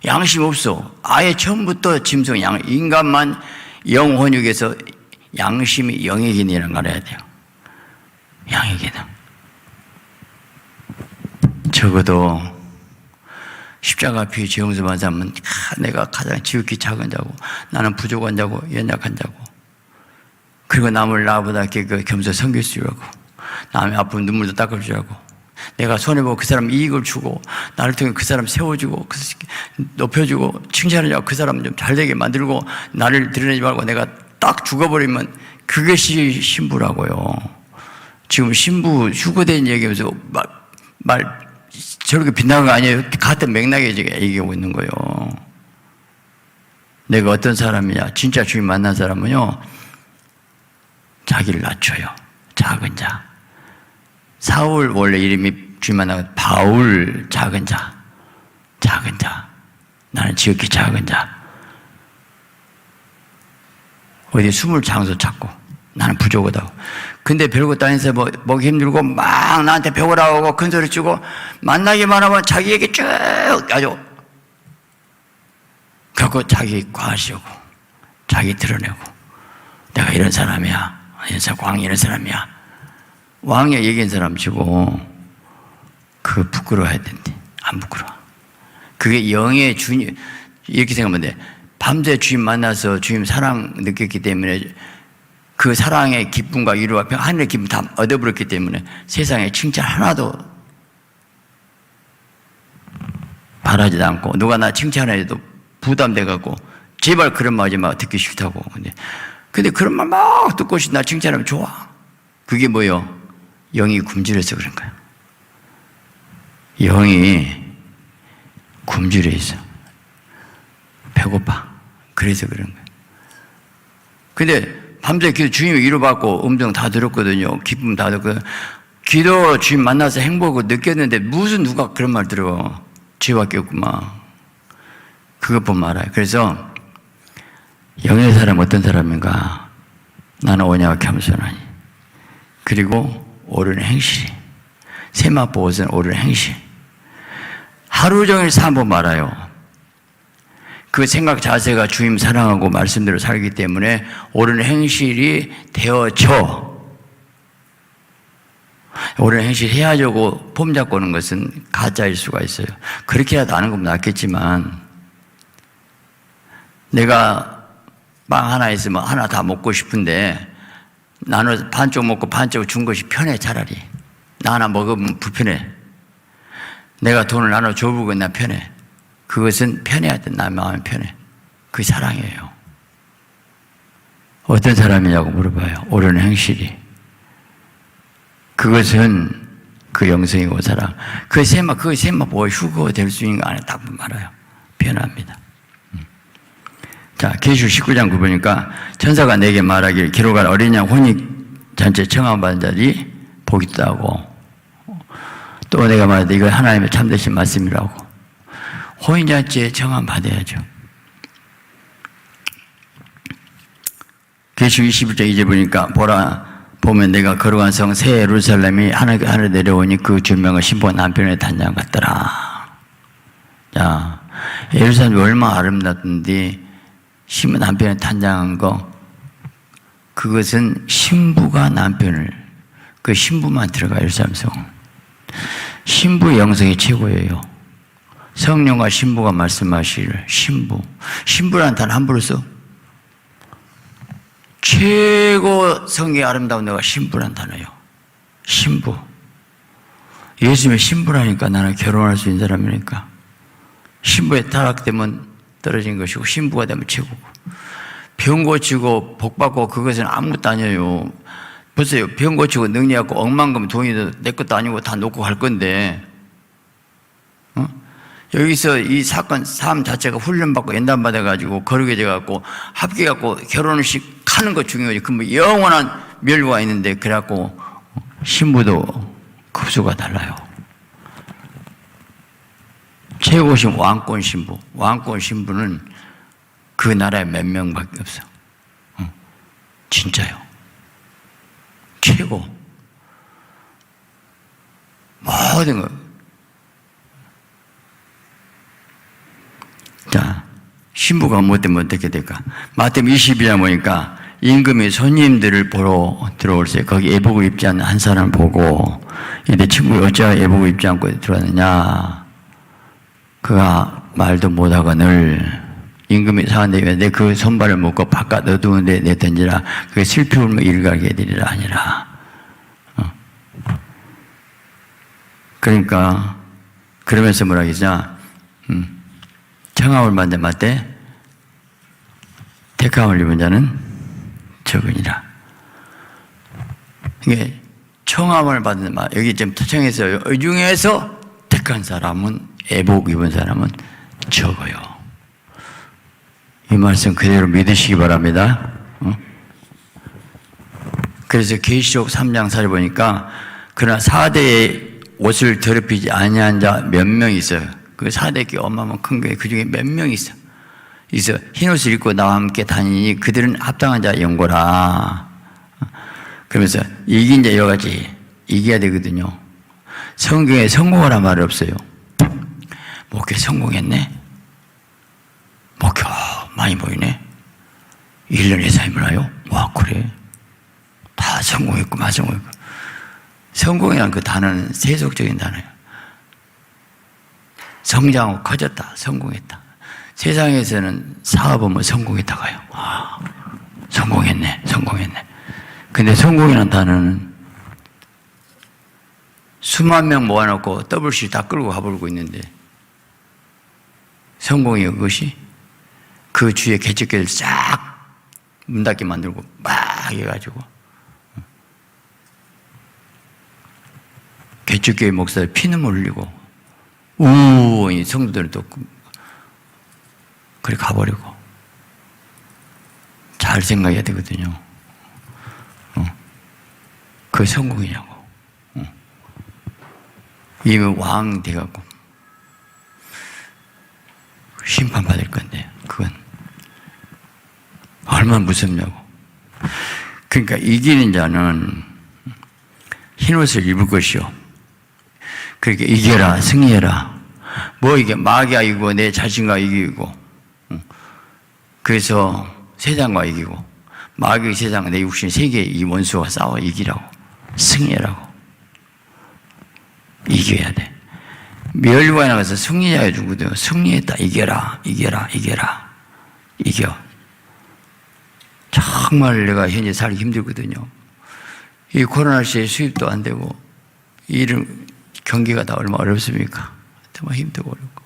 양심 없어. 아예 처음부터 짐승, 인간만 영혼육에서 양심이 영의 기능이라는 걸 알아야 돼요. 양의 기능. 적어도 십자가 피 죄 용서받은 사람은 내가 가장 지극히 작은 자고, 나는 부족한 자고, 연약한 자고, 그리고 남을 나보다 겸손 섬길 수 있고, 남의 아픈 눈물도 닦을 줄 알고, 내가 손해보고 그 사람 이익을 주고, 나를 통해 그 사람 세워주고, 높여주고, 칭찬하려고 그 사람 좀 잘되게 만들고, 나를 드러내지 말고 내가 딱 죽어버리면 그것이 신부라고요. 지금 신부 휴거된 얘기하면서 저렇게 빗나간 거 아니에요. 같은 맥락에 얘기하고 있는 거예요. 내가 어떤 사람이냐. 진짜 주님 만난 사람은요, 자기를 낮춰요. 작은 자. 사울 원래 이름이 주님 만나면 바울, 작은 자. 작은 자. 나는 지극히 작은 자. 어디 숨을 장소 찾고 나는 부족하다고. 근데 별것 다니면서 먹기 힘들고 막 나한테 배우라고 큰 소리 치고 만나기만 하면 자기 얘기 쭉 아주 갖고 자기 과시하고 자기 드러내고 내가 이런 사람이야. 왕이 이런 사람이야. 왕이 얘기한 사람 치고 그거 부끄러워야 된대. 안 부끄러워. 그게 영의 주님. 이렇게 생각하면 돼. 밤새 주님 만나서 주님 사랑 느꼈기 때문에 그 사랑의 기쁨과 위로와 하늘의 기쁨 다 얻어버렸기 때문에 세상에 칭찬 하나도 바라지도 않고, 누가 나 칭찬해도 부담돼갖고 제발 그런 말 하지 마. 듣기 싫다고. 근데 그런 말 막 듣고 싶어. 나 칭찬하면 좋아. 그게 뭐요? 영이 굶주려서 그런 거야. 영이 굶주려 있어. 배고파. 그래서 그런 거야. 근데 밤새 기도 주님의 위로받고 음성 다 들었거든요. 기쁨 다 듣고. 기도 주님 만나서 행복을 느꼈는데 무슨 누가 그런 말 들어. 죄밖에 없구만. 그것 보면 알아요. 그래서 영의 사람 어떤 사람인가? 나는 온유하고 겸손하니. 그리고 옳은 행실. 세마포 옷은 옳은 행실. 하루 종일 사모 말아요. 그 생각 자세가 주님 사랑하고 말씀대로 살기 때문에 옳은 행실이 되어져. 옳은 행실 해야지고 폼 잡고 오는 것은 가짜일 수가 있어요. 그렇게라도 아는 건 낫겠지만, 내가 빵 하나 있으면 하나 다 먹고 싶은데, 나는 반쪽 먹고 반쪽 준 것이 편해, 차라리. 나 하나 먹으면 불편해. 내가 돈을 나눠 줘보고 나 편해. 그것은 편해야 돼. 나 마음이 편해. 그게 사랑이에요. 어떤 사람이냐고 물어봐요. 옳은 행실이. 그것은 그 영성이고 사랑. 그 셈마 뭐 휴거 될 수 있는 거 안에 딱 말아요. 편합니다. 자, 계시록 19장 9보니까 천사가 내게 말하길 기록한 어린 양 혼인잔치에 청함받은 자들이 복이 있다고. 또 내가 말하되 이거 하나님의 참되신 말씀이라고. 혼인잔치에 청함받아야죠. 계시록 21장 2절 보니까 보면 내가 걸어간 성 새 예루살렘이 하늘 내려오니 그 주명은 신부가 남편의 단장 같더라. 자, 예루살렘이 얼마나 아름답던데 신부 남편의 단장한 거, 그것은 신부가 남편을, 그 신부만 들어가. 예루살렘 성 신부의 영성이 최고예요. 성령과 신부가 말씀하시기를 신부라는 단어 함부로 써. 최고 성이 아름다운 데가 신부란 단어예요. 신부. 예수님의 신부라니까. 나는 결혼할 수 있는 사람이니까. 신부에 타락되면 떨어진 것이고 신부가 되면 최고고. 병 고치고 복 받고 그것은 아무것도 아니에요. 보세요. 병 고치고 능력하고 억만금 돈이 내 것도 아니고 다 놓고 갈 건데, 여기서 이 사건 삶 자체가 훈련받고 연단받아가지고 거룩해 돼갖고 합격해갖고 결혼식 하는 것 중요하지. 그럼 영원한 멸류가 있는데, 그래갖고 신부도 급수가 달라요. 최고신 왕권 신부. 왕권 신부는 그 나라에 몇 명밖에 없어. 진짜요. 최고. 모든 거. 자, 신부가 뭐 때문에 어떻게 될까? 마태복음 22장 보니까 임금이 손님들을 보러 들어올 때 거기 예복을 입지 않는 한 사람을 보고, 내 친구 어찌하여 예복을 입지 않고 들어왔느냐? 그가 말도 못하거늘 임금이 사한데 내 그 손발을 묶고 바깥 어두운 데 내던지라. 그게 슬피 울며 일가게 되리라 하니라. 그러니까 그러면서 뭐라 하겠냐? 청함을 받은 자 맞대 택함을 입은 자는 적으니라. 이게 청함을 받은 자, 여기 지금 청해서요. 이 중에서 택한 사람은, 애복 입은 사람은 적어요. 이 말씀 그대로 믿으시기 바랍니다. 그래서 계시록 3장 4절 보니까 그러나 4대의 옷을 더럽히지 아니한 자 몇 명 있어요. 그 4대 교 어마어마한 큰 교회 그 중에 몇 명 있어. 흰옷을 입고 나와 함께 다니니 그들은 합당한 자 연고라. 그러면서 이긴 자 여러 가지 이겨야 되거든요. 성경에 성공하란 말이 없어요. 목회 성공했네? 목회 많이 보이네? 1년 이상이면 하요? 와, 그래. 다 성공했고, 마성공했고. 성공이란 그 단어는 세속적인 단어예요. 성장하고 커졌다, 성공했다. 세상에서는 사업은 성공했다고 해요. 와, 성공했네. 근데 성공이라는 단어는 수만 명 모아놓고 더블C 다 끌고 가버리고 있는데, 성공이 그것이 그 주위에 개척교회를 싹 문 닫게 만들고 막 해가지고 개척교회 목사들 피눈물 흘리고 우원히 성도들은 또 그래 가버리고. 잘 생각해야 되거든요. 그게 성공이냐고. 이미 왕 돼갖고 심판받을 건데, 그건 얼마나 무섭냐고. 그러니까 이기는 자는 흰옷을 입을 것이요. 그렇게 이겨라, 승리해라. 뭐 이게 마귀가 이기고 내 자신과 이기고, 그래서 세상과 이기고, 마귀 세상 내 육신 세계 이 원수와 싸워 이기라고, 승리해라고. 이겨야 돼. 멸류관에 나가서 승리자가 주거든요. 승리했다. 이겨라. 이겨. 정말 내가 현재 살기 힘들거든요. 이 코로나 시에 수입도 안 되고, 경기가 다 얼마나 어렵습니까? 정말 힘들고 어렵고.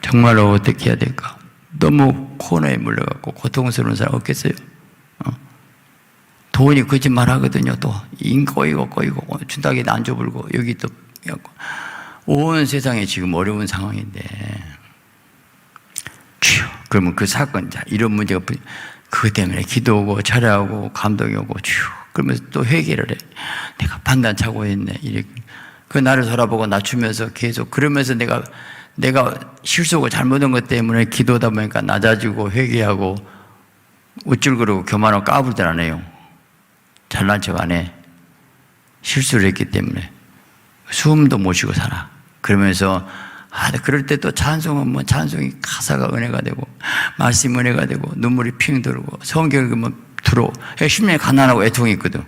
정말로 어떻게 해야 될까? 너무 코로나에 물려갖고 고통스러운 사람 없겠어요? 돈이 거짓말 하거든요. 또 꼬이고 준다고 해도 안 줘불고 여기 또 온 세상에 지금 어려운 상황인데, 주여, 그러면 그 사건, 이런 문제가 그것 때문에 기도하고 철회하고 감동이 오고, 주여, 그러면서 또 회개를 해. 내가 판단 착오했네. 이렇게 그 나를 돌아보고 낮추면서 계속 그러면서 내가 실수하고 잘못한 것 때문에 기도하다 보니까 낮아지고 회개하고 우쭐거리고 교만하고 까불들 안 해요. 잘난 척 안 해. 실수를 했기 때문에 숨도 못 쉬고 살아. 그러면서 그럴 때 또 찬송하면 찬송이 가사가 은혜가 되고 말씀이 은혜가 되고 눈물이 핑 들고 성경 읽으면 들어. 10년이 가난하고 애통이 있거든.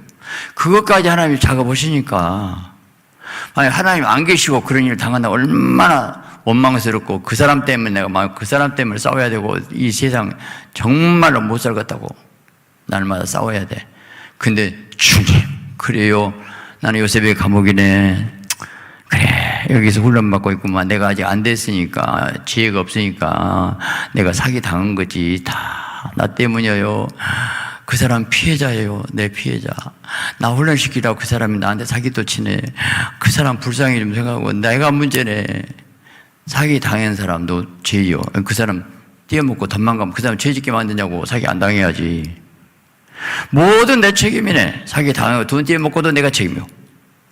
그것까지 하나님이 작아보시니까, 만약 하나님 안 계시고 그런 일을 당한다 얼마나 원망스럽고, 그 사람 때문에 내가 그 사람 때문에 싸워야 되고, 이 세상 정말로 못 살겠다고 날마다 싸워야 돼. 근데 주님, 그래요. 나는 요셉의 감옥이네. 그래, 여기서 훈련받고 있구만. 내가 아직 안 됐으니까, 지혜가 없으니까 내가 사기 당한 거지. 다 나 때문이에요. 그 사람 피해자예요. 내 피해자. 나 훈련시키라고 그 사람이 나한테 사기도 치네. 그 사람 불쌍히 좀 생각하고 내가 문제네. 사기 당한 사람도 죄요. 그 사람 띄어먹고 덤만 그 사람 죄짓게 만드냐고. 사기 안 당해야지. 모든 내 책임이네. 사기 당하고 돈 띄어먹고도 내가 책임이요.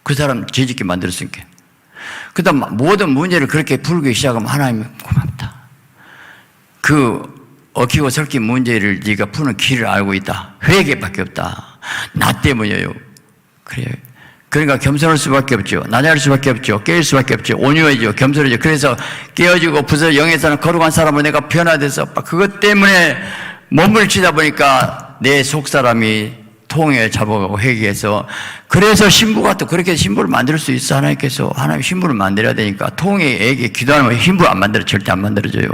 그 사람 죄짓게 만들었으니까. 그 다음 모든 문제를 그렇게 풀기 시작하면 하나님이 고맙다. 그 얽히고 설킨 문제를 네가 푸는 길을 알고 있다. 회개밖에 없다. 나 때문이에요. 그래요. 그러니까 겸손할 수밖에 없죠. 낮아질 수밖에 없죠. 깨일 수밖에 없죠. 온유해지고 겸손해지고. 그래서 깨어지고 부서 영에서는 거룩한 사람으로 내가 변화돼서 그것 때문에 몸을 치다 보니까 내 속사람이 통에 잡아가고 회개해서, 그래서 신부가 또 그렇게 신부를 만들 수 있어. 하나님께서 하나님 신부를 만들어야 되니까. 통에에게 기도하면 신부 안 만들어. 절대 안 만들어져요.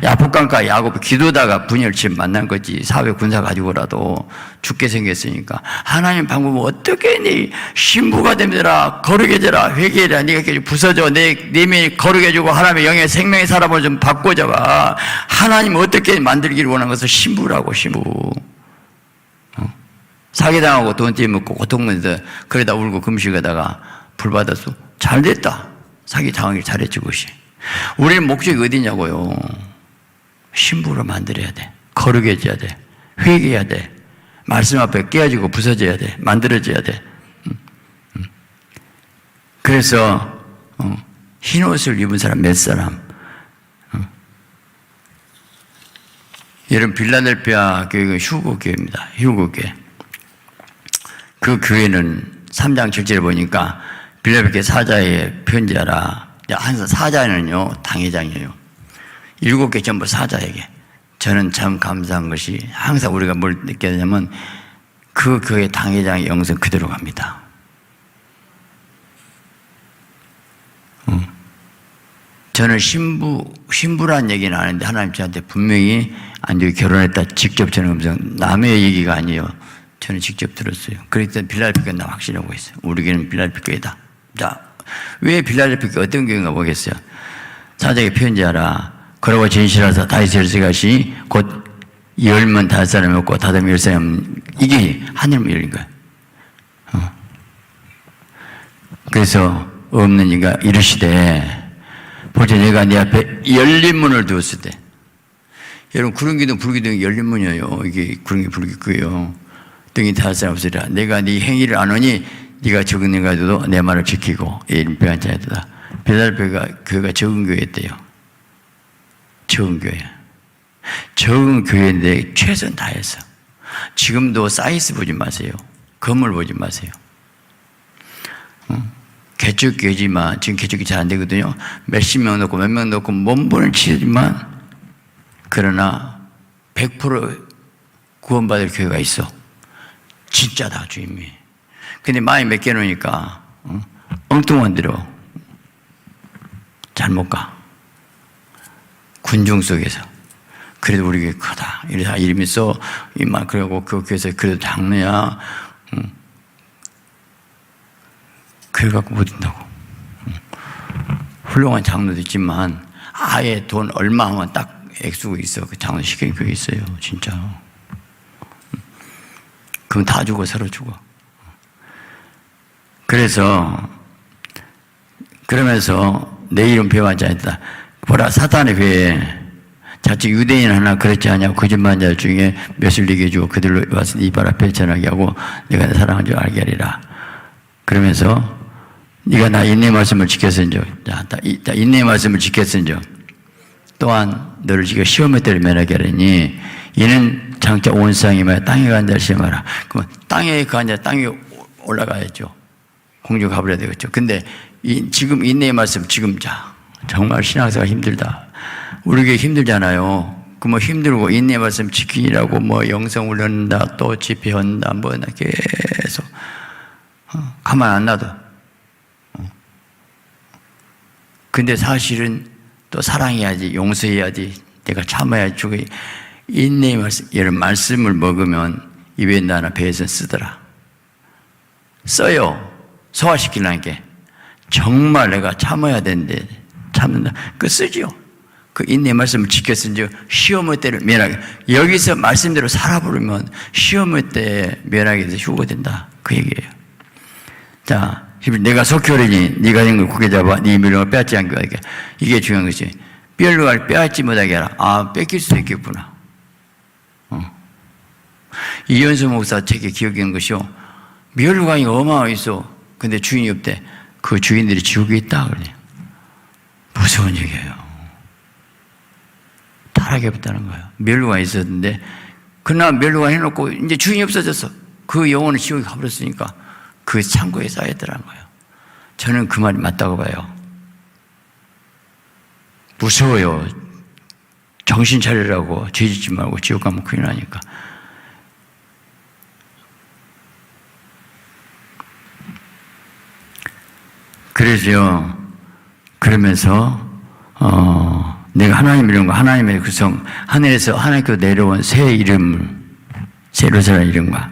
야복강가 야곱 기도다가 분열치면 만난 거지. 사회 군사 가지고라도 죽게 생겼으니까. 하나님 방법은 어떻게 네 신부가 되라, 거룩해져라, 회개해라. 네가 이렇게 부서져. 내 내면이 거룩해지고 하나님의 영의 생명의 사람을 좀 바꿔줘봐. 하나님 어떻게 만들기를 원하는 것을 신부라고. 신부. 사기당하고 돈 떼먹고 고통받아서 그러다 울고 금식하다가 불 받았어. 잘 됐다. 사기당하길 잘했지 그것이. 우리는 목적이 어디냐고요. 신부로 만들어야 돼. 거룩해져야 돼. 회개해야 돼. 말씀 앞에 깨어지고 부서져야 돼. 만들어져야 돼. 그래서 흰 옷을 입은 사람 몇 사람. 여러분 빌라델피아 교회가 휴거 교회입니다. 휴거 교회. 그 교회는 3장 7절에 보니까 빌라델피아 사자에 편지하라. 항상 사자는요 당회장이에요. 7개 전부 사자에게. 저는 참 감사한 것이 항상 우리가 뭘 느끼게 되냐면 그 교회 당회장의 영성 그대로 갑니다. 저는 신부란 얘기는 하는데 하나님 저한테 분명히 안주에 결혼했다 직접 저는 음성, 남의 얘기가 아니에요. 저는 직접 들었어요. 그랬더니 빌라델피아 나 확신하고 있어요. 우리 교회는 빌라델피아 교회다. 자, 왜 빌라델피아 어떤 교회인가 보겠어요. 사자에게 편지하라. 그러고 진실하사 다윗의 일생하시니 곧 열면 5사람이 없고 다듬이 10사람. 이게 하늘문 열린 거예요. 그래서 없는 이가 이르시되 보자 내가 네 앞에 열린 문을 두었을 때. 여러분 구름기둥 불기둥이 열린 문이에요. 이게 구름기 불기고요. 등이 5사람 없으리라. 내가 네 행위를 아노니 네가 적은 일 가지고도 내 말을 지키고 이름 배한 자였다. 빌라델피아가 교회가 적은 교회였대요. 적은 교회. 적은 교회인데 최선 다했어. 지금도 사이즈 보지 마세요. 건물 보지 마세요. 개척교회지만 지금 개척이 잘 안 되거든요. 몇십 명 넣고 몇 명 넣고 몸부림을 치지만 그러나 100% 구원받을 교회가 있어. 진짜다 주님이. 근데 많이 몇 개 놓으니까 엉뚱한 데로 잘못 가. 군중 속에서. 그래도 우리 교회 크다. 이래서 이름이 써. 이만 그러고 그 교회에서 그래도 장로야. 그래 갖고 못 된다고. 훌륭한 장로도 있지만 아예 돈 얼마 하면 딱 액수가 있어. 그 장로 시키는 교회 있어요. 진짜. 그건 다 주고 서로 주고. 그러면서 내 이름 배워하지 않았다. 보라, 사탄의 배에 자칫 유대인 하나 그렇지 않냐고 거짓말한 자 중에 몇을 네게 주고 그들로 와서 네 발 앞에 전하게 하고 내가 내 사랑한 줄 알게 하리라. 그러면서 네가 나 인내 말씀을 지켰은즉, 인내 말씀을 지켰은즉 또한 너를 지켜 시험의 때를 면하게 하리니 이는 장차 온 세상이 말이야 땅에 간 자를 시험하라. 그러면 땅에 간 자 땅에 올라가야죠. 공주 가버려야 되겠죠. 근데 지금 인내의 말씀 지금 정말 신앙생활 힘들다. 우리 교회 힘들잖아요. 그 뭐 힘들고 인내의 말씀 지키라고 뭐 영성 훈련한다 또 집회한다 뭐 계속 가만 안 놔둬. 근데 사실은 또 사랑해야지, 용서해야지, 내가 참아야지. 저게 인내의 말씀, 이런 말씀을 먹으면 입에 나나 배에서 쓰더라. 써요. 소화시키려니까. 정말 내가 참아야 되는데 참는다. 그 쓰지요. 그 인내의 말씀을 지켰은지 시험의 때를 면하게. 여기서 말씀대로 살아버리면 시험의 때에 면하게 돼서 휴거된다. 그 얘기예요. 자, 내가 속히 오르니 네가 된 걸 굳게 잡아 네 미련을 빼앗지 않게 하게. 이게 중요한 것이. 멸류관을 빼앗지 못하게 하라. 아, 뺏길 수도 있겠구나. 이현수 목사 책에 기억한 것이요. 멸류관이 어마어마하게 있어. 근데 주인이 없대. 그 주인들이 지옥에 있다 그래요. 무서운 얘기예요. 타락해 없다는 거예요. 멸류관이 있었는데 그날 멸류관 해놓고 이제 주인이 없어졌어. 그 영혼은 지옥에 가버렸으니까 그 창고에 쌓였더라는 거예요. 저는 그 말이 맞다고 봐요. 무서워요. 정신 차리라고. 죄 짓지 말고 지옥 가면 큰일 나니까. 그러면서 내가 하나님의 이름과 하나님의 구성, 하늘에서 하나님께로 내려온 새 이름을, 새 예루살렘 이름과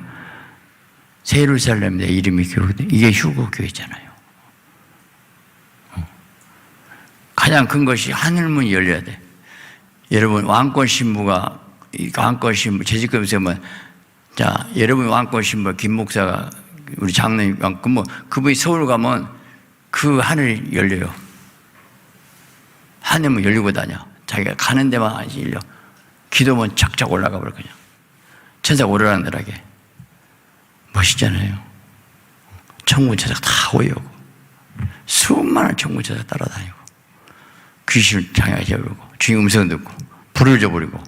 새 예루살렘 내 이름이 기록돼. 이게 휴거교회잖아요. 가장 큰 것이 하늘문이 열려야 돼. 여러분 왕권 신부가 왕권 신부 재직급에서 보면 자 여러분 왕권 신부 김 목사가 우리 장로님 그분이 서울 가면 그 하늘이 열려요. 하늘문 열리고 다녀. 자기가 가는 데만 안 열려. 기도면 착착 올라가 버려 그냥. 천사가 오르락내락해. 멋있잖아요. 천군 천사가 다 오고 수많은 천군 천사가 따라다니고 귀신을 장애하게 해버리고 주인 음성 듣고 불을 줘버리고.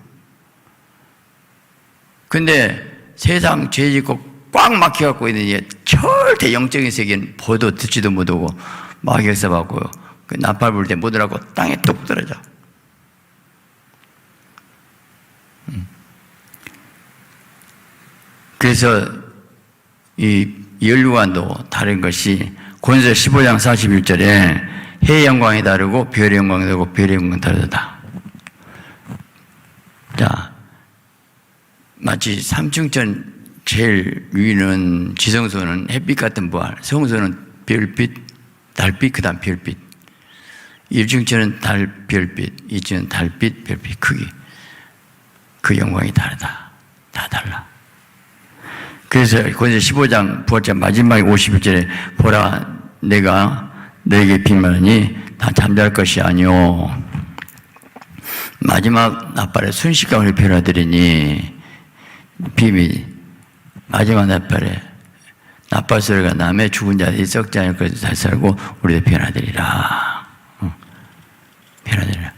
근데 세상 죄 짓고 꽉 막혀갖고 있는 절대 영적인 세계는 보도 듣지도 못하고 마귀역사 받고 그 나팔 불 때 못 오라고 땅에 뚝 떨어져. 그래서 이 멸류관도 다른 것이 고린도서 15장 41절에 해의 영광이 다르고 별의 영광이 다르고 별의 영광이 다르다. 자, 마치 삼층천 제일 위는 지성소는 햇빛 같은 부활, 성소는 별빛, 달빛, 그 다음 별빛. 1층천은 달, 별빛, 2층은 달빛, 별빛 크기. 그 영광이 다르다. 다 달라. 그래서 고린도서 15장 부활절 마지막에 51절에 보라 내가 너에게 빈말하니 다 잠잘 것이 아니오. 마지막 나팔에 순식간을 변화되리니 비밀 마지막 나팔에 나팔 소리가 나면 죽은 자들이 썩지 않을 것을 잘 살고 우리도 변화되리라. 변화되리라.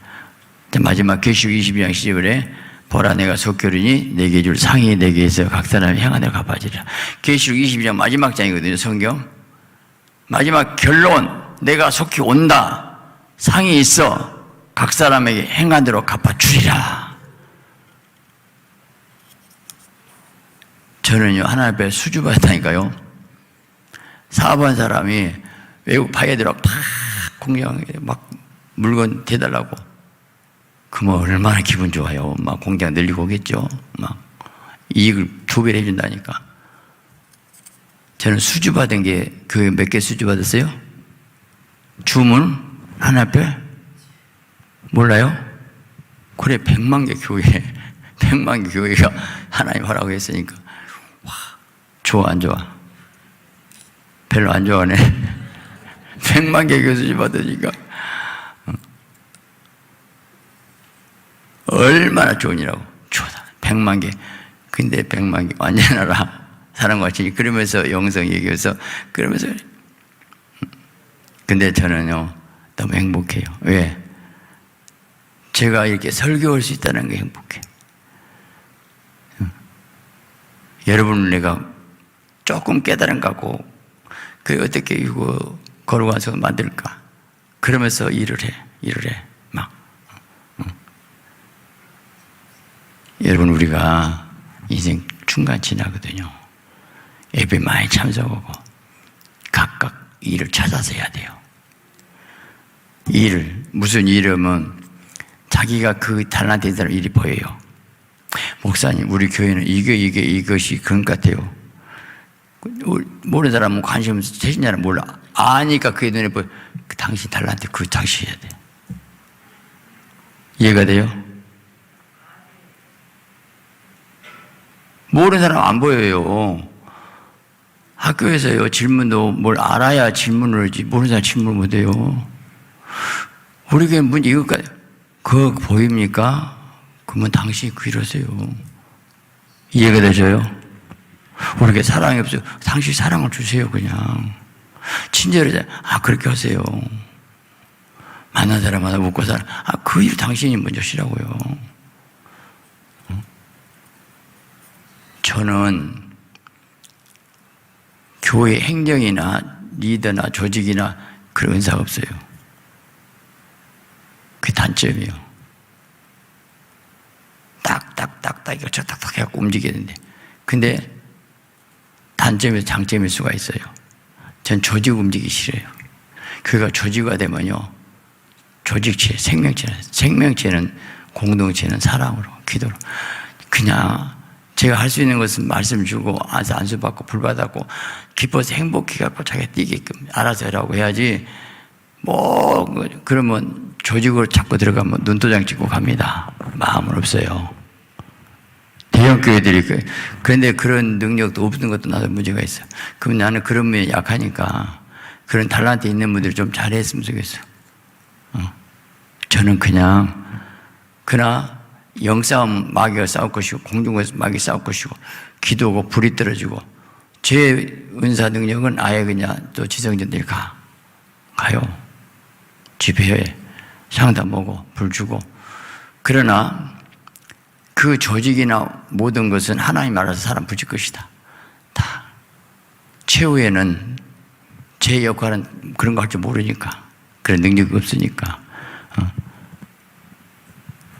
마지막 계시록 22장 10절에 보라 내가 속히 오르니 내게 줄 상이 내게 있어 각 사람이 향한 대로 갚아지리라. 계시록 22장 마지막 장이거든요. 성경 마지막 결론 내가 속히 온다. 상이 있어 각 사람에게 행한 대로 갚아주리라. 저는요 하나님 앞에 수주받았다니까요. 사업한 사람이 외국 파이들하고 팍 공장 막 물건 대달라고. 그러면 얼마나 기분 좋아요. 막 공장 늘리고 오겠죠. 막 이익을 2배를 해준다니까. 저는 수주 받은 게 교회 몇 개 수주 받았어요? 주문 하나별 몰라요? 그래 100만 개 교회 100만 개 교회가 하나님 하라고 했으니까 와 좋아 안 좋아? 별로 안 좋아하네. 100만 개 교수지 받으니까 얼마나 좋으니라고. 좋다 100만 개. 근데 100만 개 완전하라 사는 것 같이 그러면서 영성 얘기해서 그러면서 근데 저는요 너무 행복해요. 왜? 제가 이렇게 설교할 수 있다는 게 행복해. 여러분 내가 조금 깨달음 갖고 그 어떻게 이거 걸어가서 만들까? 그러면서 일을 해 막. 여러분 우리가 인생 중간 지나거든요. 예배 많이 참석하고 각각 일을 찾아서 해야 돼요. 일을 무슨 일이면 자기가 그 달란트에 있는 일이 보여요. 목사님 우리 교회는 이것이 그런 것 같아요. 모르는 사람은 관심 없어. 대신자는 몰라. 아니까 그의 눈에 보여. 당신 달란트 그 당신 해야 돼. 이해가 돼요? 모르는 사람 안 보여요. 학교에서요 질문도 뭘 알아야 질문을 하지 모르는 사람 질문을 못해요. 우리 교회 문 이것까지 그거 보입니까? 그러면 당신이 그러세요. 이해가 되셔요? 우리 교회 사랑이 없어요. 당신 사랑을 주세요. 그냥 친절하게 그렇게 하세요. 만난 사람마다 묻고 살아. 그 일 당신이 먼저 시라고요. 저는 교회 행정이나 리더나 조직이나 그런 은사가 없어요. 그게 단점이에요. 딱딱딱딱 이거 저 딱딱 해갖고 움직이는데 근데 단점에서 장점일 수가 있어요. 전 조직 움직이기 싫어요. 그가 조직화 되면요 조직체, 생명체는 공동체는 사랑으로 기도로 그냥 제가 할 수 있는 것은 말씀 주고 안수 받고 불 받았고 기뻐서 행복해 갖고 자기가 뛰게끔 알아서 하라고 해야지. 뭐 그러면 조직으로 자꾸 들어가면 눈도장 찍고 갑니다. 마음은 없어요. 대형 교회들이 그런데 그런 능력도 없는 것도 나도 문제가 있어. 그럼 나는 그런 면이 약하니까 그런 달란트 있는 분들이 좀 잘했으면 좋겠어. 저는 그러나 영싸움 마귀가 싸울 것이고 공중에서 마귀가 싸울 것이고 기도하고 불이 떨어지고 제 은사 능력은 아예 그냥 또 지성전들이 가요. 집회에 상담 오고 불 주고. 그러나 그 조직이나 모든 것은 하나님 알아서 사람 붙일 것이다. 다 최후에는 제 역할은 그런 거 할 줄 모르니까 그런 능력이 없으니까.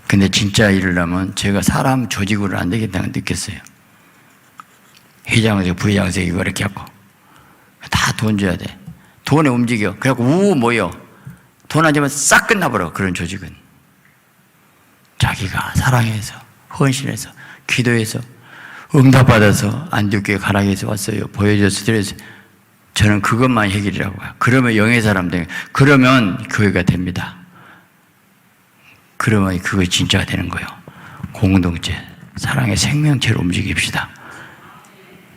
근데 진짜 일을 하면 제가 사람 조직으로 안 되겠다는 걸 느꼈어요. 회장색, 부회장색 이거 이렇게 하고 다 돈 줘야 돼. 돈에 움직여. 그래갖고 모여. 돈 안 주면 싹 끝나버려. 그런 조직은 자기가 사랑해서 헌신해서 기도해서 응답받아서 안디옥교회 가락에서 왔어요. 보여줘서 드려서 저는 그것만 해결이라고 해요. 그러면 영의 사람 되는 그러면 교회가 됩니다. 그러면 그거 진짜가 되는 거예요. 공동체, 사랑의 생명체로 움직입시다.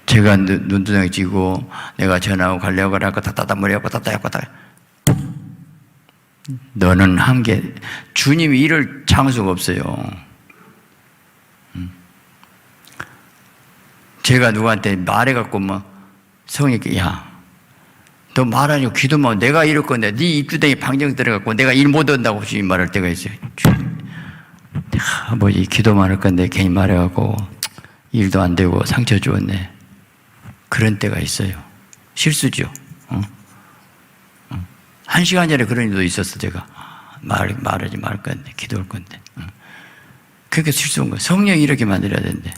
제가 눈두덩이 쥐고 내가 전하고 가려고 하고 따따따 머리하고 따따따 너는 한계 주님이 이럴 장소가 없어요. 제가 누구한테 말해갖고 성령님께 너 말하냐고 기도만 내가 이럴 건데 네 입주댕이 방정 들어갖고 내가 일 못 한다고 주님 말할 때가 있어요. 아버지 기도만 할 건데 괜히 말해갖고 일도 안 되고 상처 주었네. 그런 때가 있어요. 실수죠. 1시간 전에 그런 일도 있었어. 제가 말하지 말 건데 기도할 건데 그렇게 실수한 거예요. 성령이 이렇게 만들어야 되는데.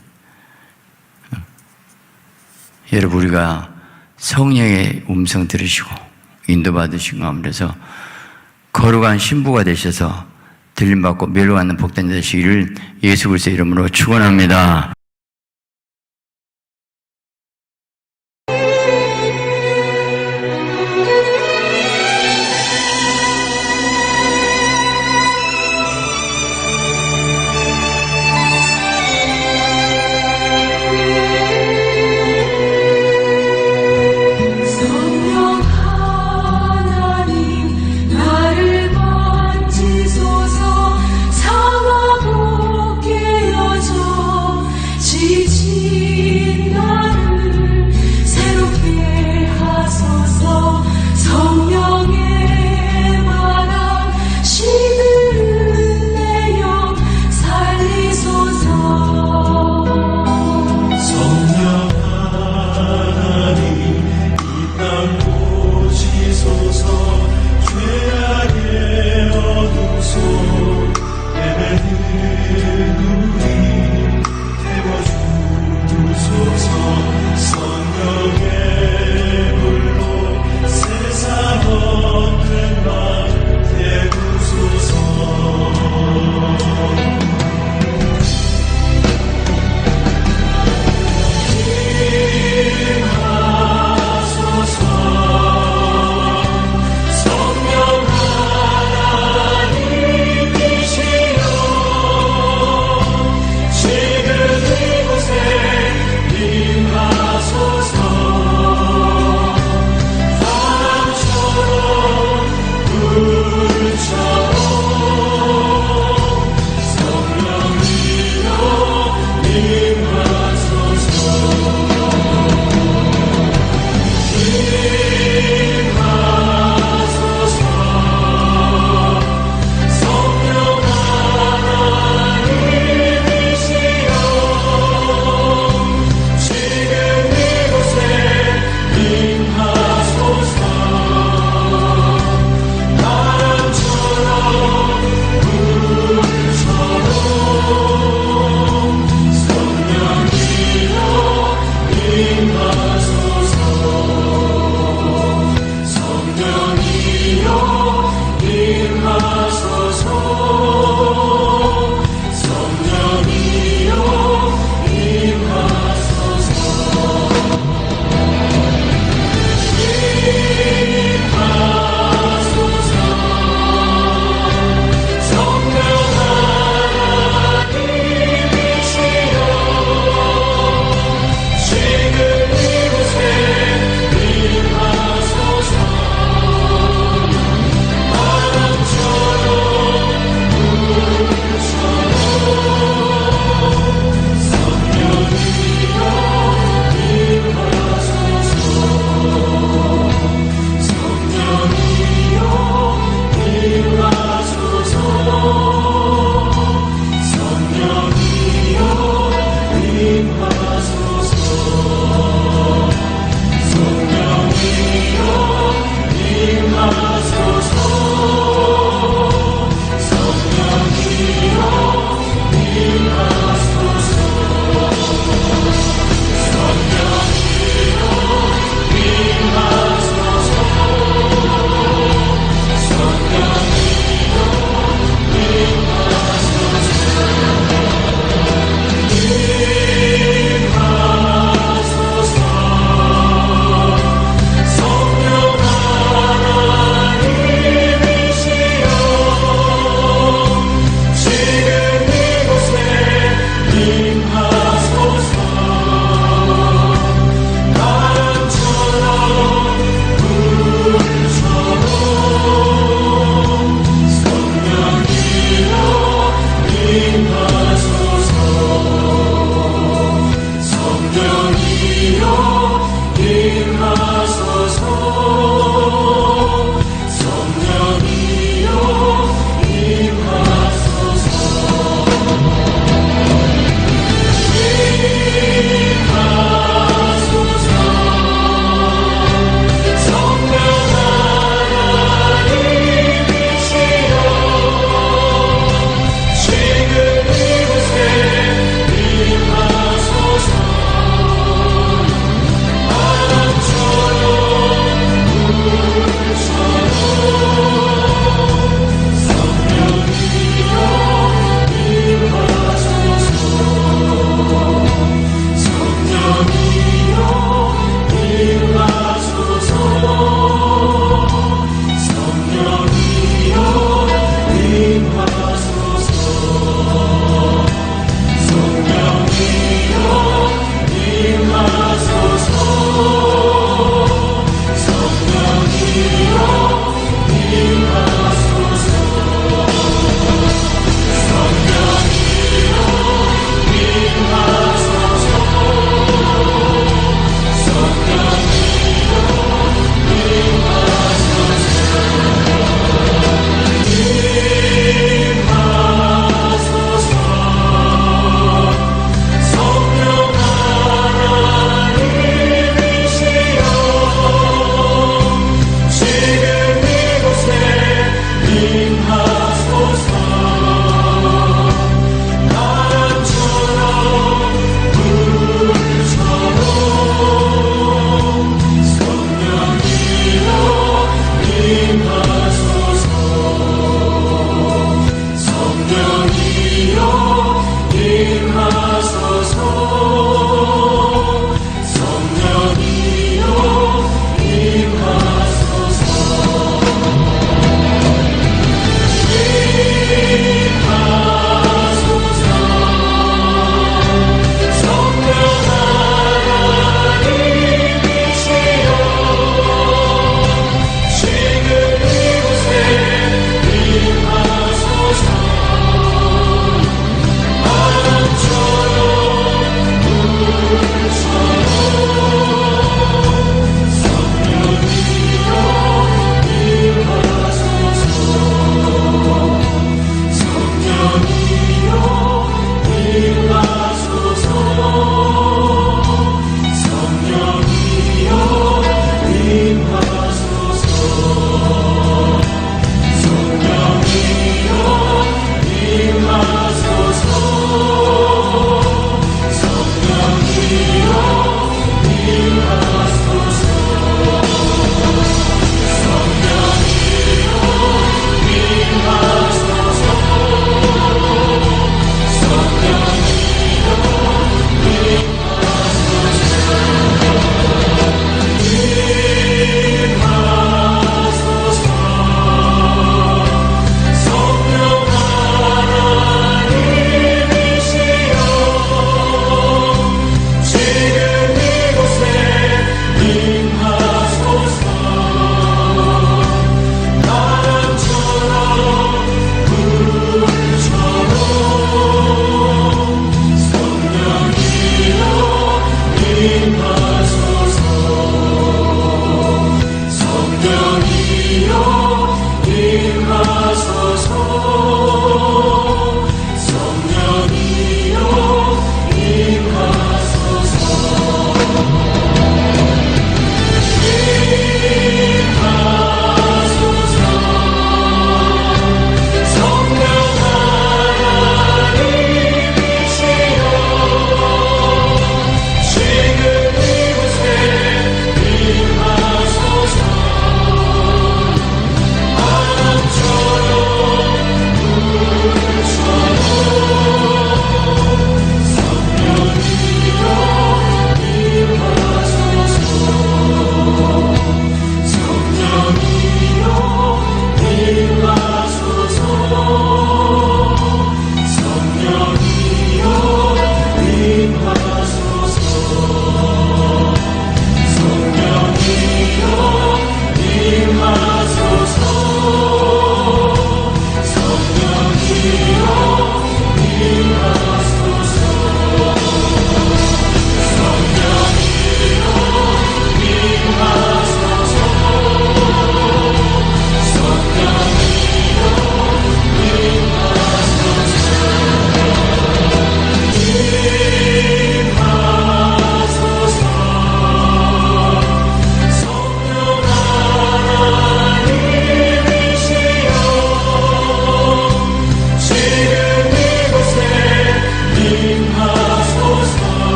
여러분 우리가 성령의 음성 들으시고 인도받으신 가운데서 거룩한 신부가 되셔서 들림받고 멸류관은 복된 되시기를 예수 그리스도의 이름으로 축원합니다.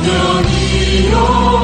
성령이여